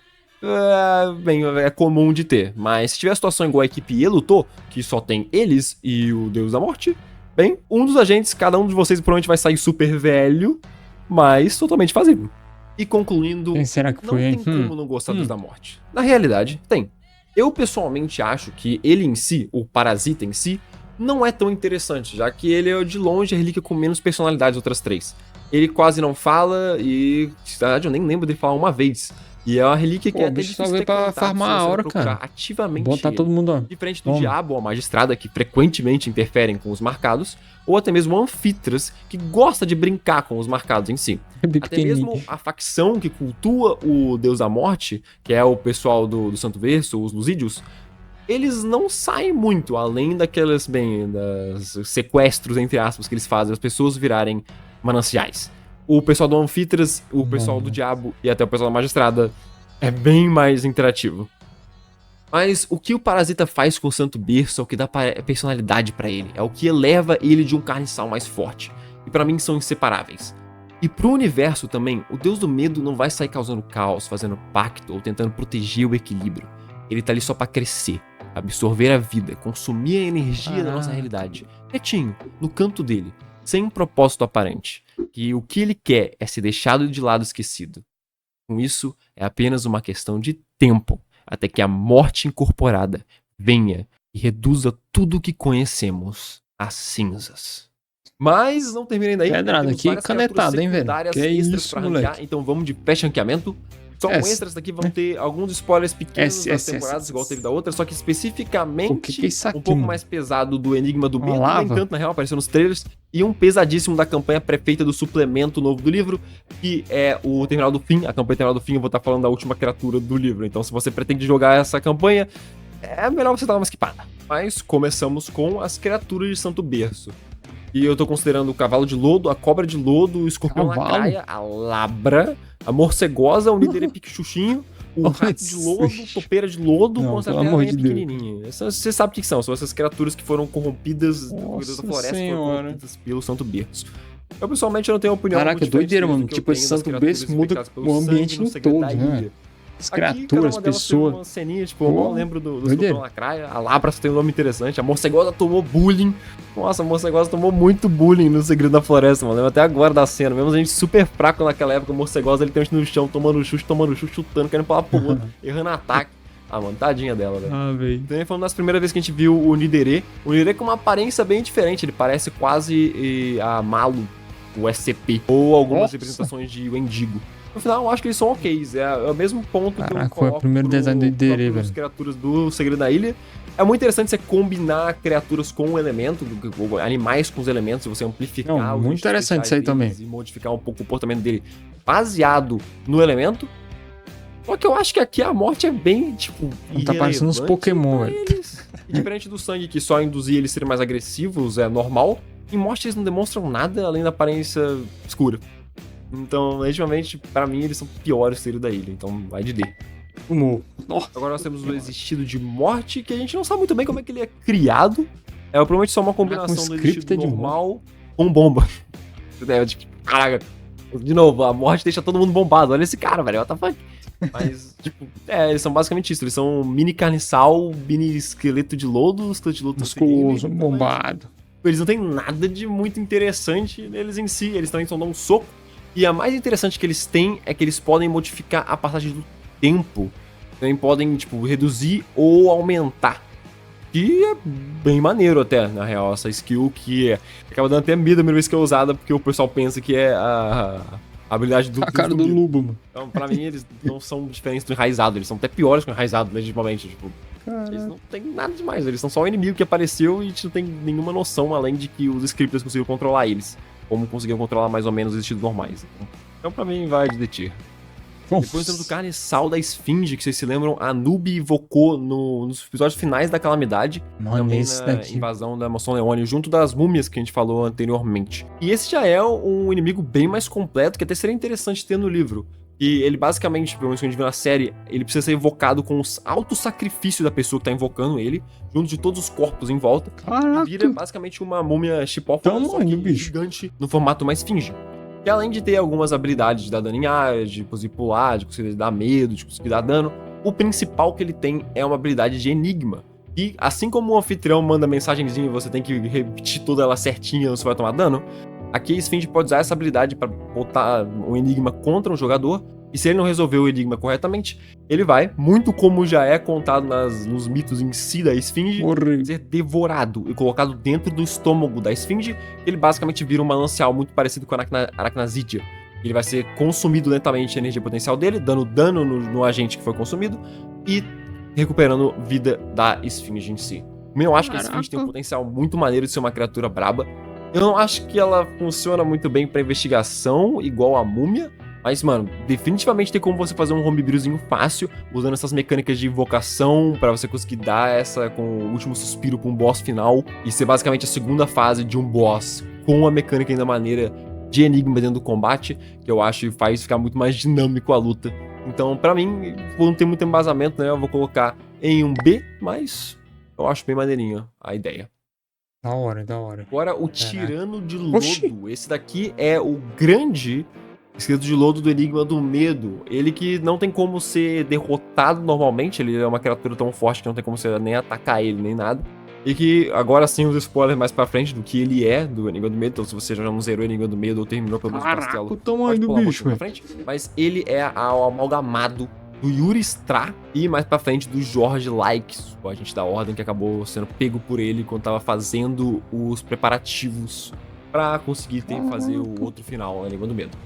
bem, é comum de ter, mas se tiver a situação igual a equipe E lutou, que só tem eles e o Deus da Morte, bem, um dos agentes, cada um de vocês provavelmente vai sair super velho, mas totalmente fazível. E concluindo, quem será que foi, não tem como não gostar dos da morte. Na realidade, tem. Eu pessoalmente acho que ele em si, o parasita em si, não é tão interessante, já que ele é de longe a relíquia com menos personalidade das outras 3. Ele quase não fala e, na verdade, eu nem lembro dele falar uma vez. E é uma relíquia que é até difícil de pra farmar a hora, cara. Ativamente botar todo mundo, ó. Diferente do Diabo ou a Magistrada, que frequentemente interferem com os marcados, ou até mesmo o Anfitras, que gosta de brincar com os marcados em si. Até mesmo a facção que cultua o Deus da Morte, que é o pessoal do Santo Verso, os Lusídios, eles não saem muito, além daquelas, das sequestros, entre aspas, que eles fazem, as pessoas virarem mananciais. O pessoal do Anfitras, o pessoal do Diabo e até o pessoal da Magistrada é bem mais interativo. Mas o que o Parasita faz com o Santo Berço é o que dá personalidade pra ele, é o que eleva ele de um carniçal mais forte. E pra mim são inseparáveis. E pro universo também, o Deus do Medo não vai sair causando caos, fazendo pacto ou tentando proteger o equilíbrio. Ele tá ali só pra crescer, absorver a vida, consumir a energia da nossa realidade. Quietinho, no canto dele, sem um propósito aparente. Que o que ele quer é ser deixado de lado esquecido. Com isso, é apenas uma questão de tempo, até que a morte incorporada venha e reduza tudo o que conhecemos a cinzas. Mas não terminei daí. Pedrada aqui, canetada, hein, velho? Que é isso, moleque. Então vamos de fast ranqueamento. Só extras daqui vão ter alguns spoilers pequenos das temporadas, igual teve da outra, só que especificamente um pouco mais pesado do Enigma do Medo, nem tanto, na real, apareceu nos trailers, e um pesadíssimo da campanha pré-feita do suplemento novo do livro, que é o Terminal do Fim. A campanha Terminal do Fim, eu vou estar falando da última criatura do livro, então se você pretende jogar essa campanha, é melhor você dar uma esquipada. Mas começamos com as criaturas de Santo Berço. E eu tô considerando o Cavalo de Lodo, a Cobra de Lodo, o Escorpião Lacraia, a Labra, a Morcegosa, o Líder Pique-Xuxinho, o Rato de Lodo, Topeira de Lodo, o Monstro da Terra pequenininha. Você sabe o que são essas criaturas que foram corrompidas da floresta, foram corrompidas pelo Santo Berço. Eu pessoalmente não tenho opinião. Caraca, doideira, mano. Tipo, esse Santo Berço muda o ambiente em todo, né? As criaturas, as pessoas. Uma ceninha, tipo, eu não lembro do Escorpião Lacraia. A Labra tem um nome interessante. A Morcegosa tomou bullying. Nossa, a Morcegosa tomou muito bullying no Segredo da Floresta, mano. Lembro até agora da cena. Mesmo a gente super fraco naquela época. A Morcegosa, ele tem no chão, tomando chute, chutando, querendo pular pro outro, errando ataque. Ah, mano, tadinha dela, velho. Ah, velho. Também foi uma das primeiras vezes que a gente viu o Nidere. O Nidere com uma aparência bem diferente. Ele parece quase a Malu, o SCP. Ou algumas representações de Wendigo. No final, eu acho que eles são ok. É o mesmo ponto que eu coloco foi o primeiro design do Nidere, velho. As criaturas do Segredo da Ilha. É muito interessante você combinar criaturas com o elemento, animais com os elementos, você amplificar os muito interessante isso aí também. E modificar um pouco o comportamento dele baseado no elemento. Só que eu acho que aqui a morte é bem, tipo, tá parecendo uns Pokémon, velho. Diferente do sangue, que só induzia eles a serem mais agressivos, é normal. Em morte eles não demonstram nada além da aparência escura. Então, legitimamente, pra mim, eles são piores que o da ilha. Então, vai de D. Agora nós temos o Existido de Morte, que a gente não sabe muito bem como é que ele é criado. É provavelmente só uma combinação do Existido normal com bomba. Caraca, de novo, a morte deixa todo mundo bombado. Olha esse cara, velho, what the fuck? Mas, tipo, eles são basicamente isso. Eles são mini carniçal, mini esqueleto de lodo, musculoso, bombado. Eles não têm nada de muito interessante neles em si. Eles também só dão um soco. E a mais interessante que eles têm é que eles podem modificar a passagem do tempo. Também podem, tipo, reduzir ou aumentar. Que é bem maneiro até, na real, essa skill que acaba dando até medo a primeira vez que é usada, porque o pessoal pensa que é A habilidade do... A cara do Lubo, mano. Então, pra mim, eles não são diferentes do enraizado. Eles são até piores que o enraizado, legitimamente. Tipo, eles não tem nada demais. Eles são só o inimigo que apareceu e a gente não tem nenhuma noção, além de que os scripters conseguiram controlar eles. Como conseguiram controlar mais ou menos os estilos normais. Então, pra mim, vai de The Tier. Depois temos o Carniçal da Esfinge, que vocês se lembram, a Nube invocou nos episódios finais da Calamidade. Mano, também esse na daqui. invasão da Maçom Leone, junto das múmias que a gente falou anteriormente. E esse já é um inimigo bem mais completo, que até seria interessante ter no livro. E ele basicamente, pelo menos que a gente viu na série, ele precisa ser invocado com o auto-sacrifício da pessoa que tá invocando ele, junto de todos os corpos em volta. Caraca. E vira basicamente uma múmia chipófona, só que gigante, no formato mais esfinge. Que além de ter algumas habilidades de dar dano em área, de conseguir pular, de conseguir dar medo, de conseguir dar dano, o principal que ele tem é uma habilidade de enigma. E assim como o anfitrião manda mensagenzinha e você tem que repetir toda ela certinha ou você vai tomar dano, aqui a Esfinge pode usar essa habilidade para botar um enigma contra um jogador, e se ele não resolver o enigma corretamente, ele vai, muito como já é contado nos mitos em si da Esfinge, ser devorado e colocado dentro do estômago da Esfinge. Ele basicamente vira um manancial muito parecido com a Arachnasidia. Ele vai ser consumido lentamente a energia potencial dele, dando dano no agente que foi consumido e recuperando vida da Esfinge em si. Eu acho que a Esfinge tem um potencial muito maneiro de ser uma criatura braba. Eu não acho que ela funciona muito bem pra investigação, igual a múmia. Mas, mano, definitivamente tem como você fazer um homebrewzinho fácil, usando essas mecânicas de invocação pra você conseguir dar essa com o último suspiro pra um boss final e ser basicamente a segunda fase de um boss com a mecânica ainda maneira de enigma dentro do combate, que eu acho que faz ficar muito mais dinâmico a luta. Então, pra mim, por não ter muito embasamento, né, eu vou colocar em um B, mas eu acho bem maneirinho a ideia. Da hora, da hora. Agora, o Tirano de Lodo. Oxi. Esse daqui é o grande escrito de lodo do Enigma do Medo. Ele que não tem como ser derrotado normalmente, ele é uma criatura tão forte que não tem como você nem atacar ele, nem nada. E que, agora sim, os spoilers mais pra frente do que ele é, do Enigma do Medo. Então, se você já não zerou o Enigma do Medo ou terminou pelo menos o castelo, o tamanho do bicho, pra frente. Mas ele é o amalgamado do Yuri Stra e mais pra frente do Jorge Likes, o agente da Ordem que acabou sendo pego por ele quando tava fazendo os preparativos pra conseguir fazer o outro final, o Enigma do Medo.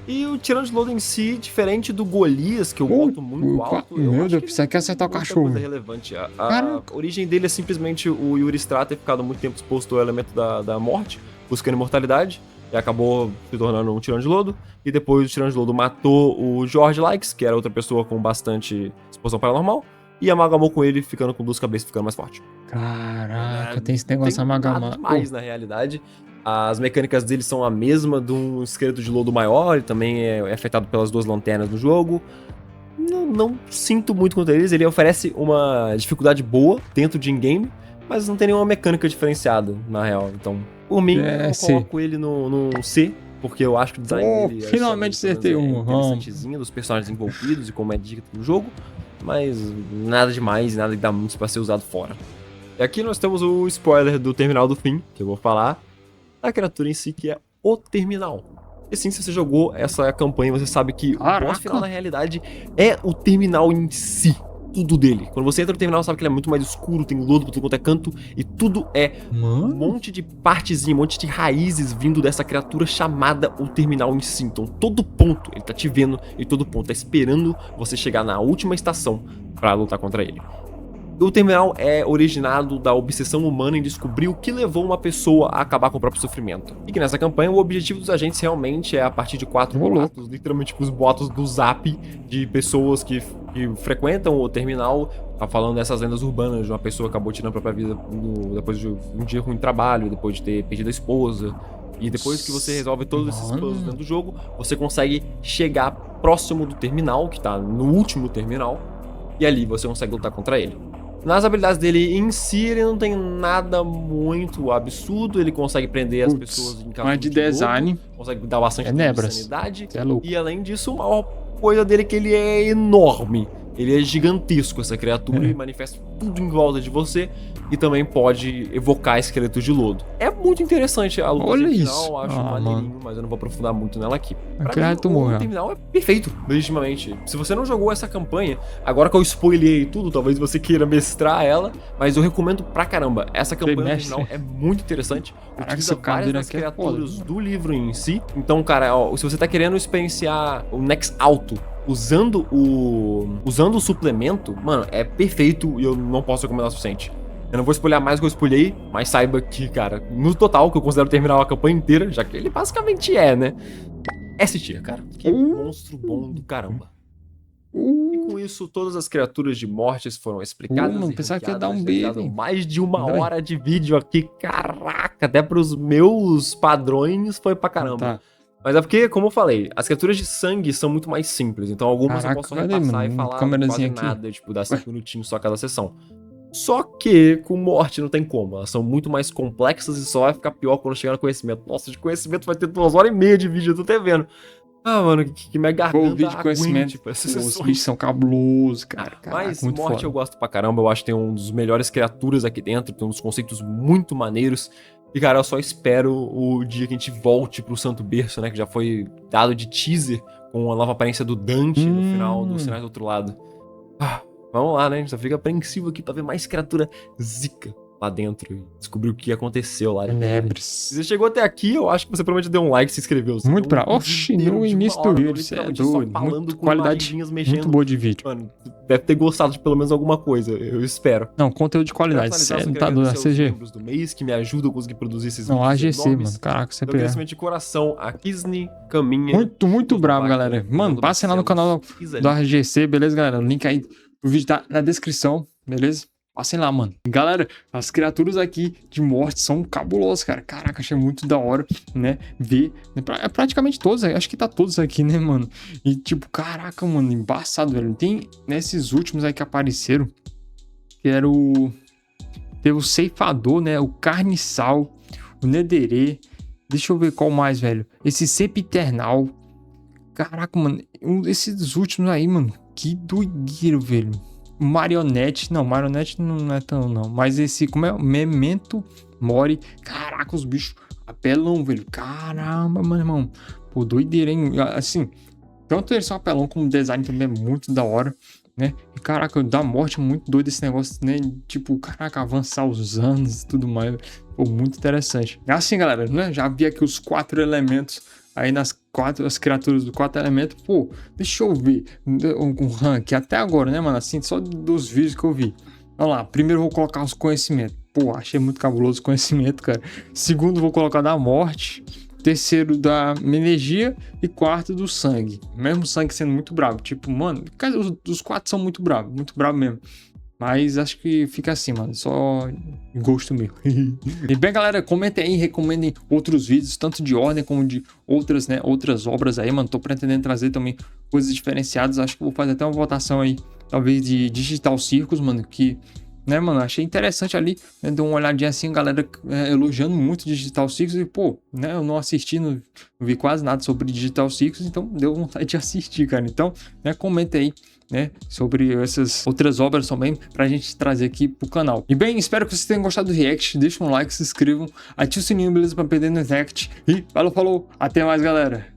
E o Tirano de Lodo em si, diferente do Golias, que eu boto muito alto, meu Deus, você quer acertar o cachorro. Coisa relevante. A origem dele é simplesmente o Yuri Stra ter ficado muito tempo exposto ao elemento da morte, buscando imortalidade, e acabou se tornando um Tirano de Lodo. E depois o Tirano de Lodo matou o George Likes, que era outra pessoa com bastante exposição paranormal, e amalgamou com ele, ficando com duas cabeças, ficando mais forte. Caraca, tem esse negócio amalgamado. Mais na realidade. As mecânicas dele são a mesma de um esqueleto de lodo maior, ele também é afetado pelas duas lanternas do jogo. Não sinto muito contra eles, ele oferece uma dificuldade boa dentro de in-game, mas não tem nenhuma mecânica diferenciada, na real. Então, por mim, eu coloco ele no C, porque eu acho que o design dele... Finalmente acertei um. Interessantezinho dos personagens envolvidos e como é dito no jogo, mas nada demais, nada que dá muito pra ser usado fora. E aqui nós temos o spoiler do Terminal do Fim, que eu vou falar. A criatura em si, que é o Terminal. E sim, se você jogou essa campanha, você sabe que o boss final, na realidade, é o Terminal em si. Tudo dele. Quando você entra no Terminal, sabe que ele é muito mais escuro, tem lodo por tudo quanto é canto, e tudo é um monte de partezinha, um monte de raízes vindo dessa criatura chamada o Terminal em si. Então, todo ponto ele tá te vendo, e todo ponto tá esperando você chegar na última estação pra lutar contra ele. O Terminal é originado da obsessão humana em descobrir o que levou uma pessoa a acabar com o próprio sofrimento. E que nessa campanha o objetivo dos agentes realmente é, a partir de 4 boatos, literalmente tipo, os boatos do Zap, de pessoas que frequentam o Terminal, tá falando dessas lendas urbanas de uma pessoa que acabou tirando a própria vida depois de um dia ruim de trabalho, depois de ter perdido a esposa. E depois que você resolve todos esses puzzles dentro do jogo, você consegue chegar próximo do Terminal, que tá no último Terminal, e ali você consegue lutar contra ele. Nas habilidades dele em si, ele não tem nada muito absurdo, ele consegue prender as pessoas em caso de design, lodo, consegue dar bastante de sanidade, e além disso, a maior coisa dele é que ele é enorme. Ele é gigantesco, essa criatura, e manifesta tudo em volta de você, e também pode evocar esqueletos de lodo. É muito interessante a luta final, eu acho maneirinho, mas eu não vou aprofundar muito nela aqui. Pra mim, o terminal é perfeito, legitimamente. Se você não jogou essa campanha, agora que eu spoilei tudo, talvez você queira mestrar ela, mas eu recomendo pra caramba. Essa campanha terminal é muito interessante. Utiliza várias das criaturas do livro em si. Então, cara, ó, se você tá querendo experienciar o Nex Alto usando o suplemento, mano, é perfeito e eu não posso recomendar o suficiente. Eu não vou spoiler mais do que eu spoilei, mas saiba que, cara, no total, que eu considero terminar a campanha inteira, já que ele basicamente é, né? S tier, cara. Que monstro bom do caramba. E com isso, todas as criaturas de mortes foram explicadas. Não pensava que ia dar um beijo. Mais de 1 hora de vídeo aqui. Caraca, até pros meus padrões foi pra caramba. Tá. Mas é porque, como eu falei, as criaturas de sangue são muito mais simples. Então algumas eu posso repassar e falar quase nada, tipo, dar 5 minutinhos só cada sessão. Só que com morte não tem como. Elas são muito mais complexas e só vai ficar pior quando chegar no conhecimento. Nossa, de conhecimento vai ter 2h30 de vídeo, eu tô até vendo. Ah, mano, que minha garganta o vídeo de conhecimento, tipo, os bichos são cabulosos, cara. Mas muito morte foda. Eu gosto pra caramba, eu acho que tem um dos melhores criaturas aqui dentro, tem uns conceitos muito maneiros. E, cara, eu só espero o dia que a gente volte pro Santo Berço, né, que já foi dado de teaser com a nova aparência do Dante no final do Sinais do Outro Lado. Vamos lá, né, a gente só fica apreensivo aqui pra ver mais criatura zica lá dentro e descobrir o que aconteceu lá. Se você chegou até aqui, eu acho que você provavelmente deu um like e se inscreveu. Muito pra... Oxi, no início do vídeo, você é doido. Muito qualidade, muito boa de vídeo. Mano, deve ter gostado de pelo menos alguma coisa, eu espero. Não, conteúdo de qualidade, sério, não tá doido, a CG. Do mês que me ajudam a conseguir produzir esses vídeos. Não, AGC, mano, caraca, você perdeu. Agradecimento de coração a Kisney, Caminha... Muito bravo, galera. Mano, passem lá no canal do AGC, beleza, galera? O link aí do vídeo tá na descrição, beleza? Passem lá, mano. Galera, as criaturas aqui de morte são cabulosas, cara. Caraca, achei muito da hora, né? Ver. Praticamente todos, acho que tá todos aqui, né, mano? E tipo, caraca, mano, embaçado, velho. Tem nesses últimos aí que apareceram, que era o... Teve o Ceifador, né? O Carniçal, o Nederê. Deixa eu ver qual mais, velho. Esse Sempiternal. Caraca, mano. Esses últimos aí, mano. Que doideiro, velho. Marionete não é tão não, mas esse, como é? Memento Mori, caraca, os bichos apelão, velho, caramba, mano, irmão, pô, doideira, hein, assim, tanto eles são apelão como o design também é muito da hora, né, e caraca, da morte é muito doido esse negócio, né, tipo, caraca, avançar os anos e tudo mais, pô, muito interessante. Assim, galera, né, já vi aqui os 4 elementos aí as criaturas do 4 elementos, pô, deixa eu ver um rank até agora, né, mano, assim, só dos vídeos que eu vi. Vamos lá, primeiro eu vou colocar os conhecimentos, pô, achei muito cabuloso o conhecimento, cara. Segundo, vou colocar da morte. Terceiro, da energia. E quarto, do sangue. Mesmo sangue sendo muito bravo, tipo, mano, os 4 são muito bravos mesmo. Mas acho que fica assim, mano. Só gosto meu. E bem, galera, comentem aí, recomendem outros vídeos, tanto de ordem como de outras, né? Outras obras aí, mano. Tô pretendendo trazer também coisas diferenciadas. Acho que vou fazer até uma votação aí, talvez de Digital Circus, mano. Que, né, mano, achei interessante ali, né? Dei uma olhadinha assim, galera elogiando muito Digital Circus. E, pô, né? Eu não assisti, não vi quase nada sobre Digital Circus, então deu vontade de assistir, cara. Então, né, comenta aí, né, sobre essas outras obras também pra gente trazer aqui pro canal. E bem, espero que vocês tenham gostado do react, deixem um like, se inscrevam, ative o sininho, beleza, pra perder no react. E falou, até mais, galera!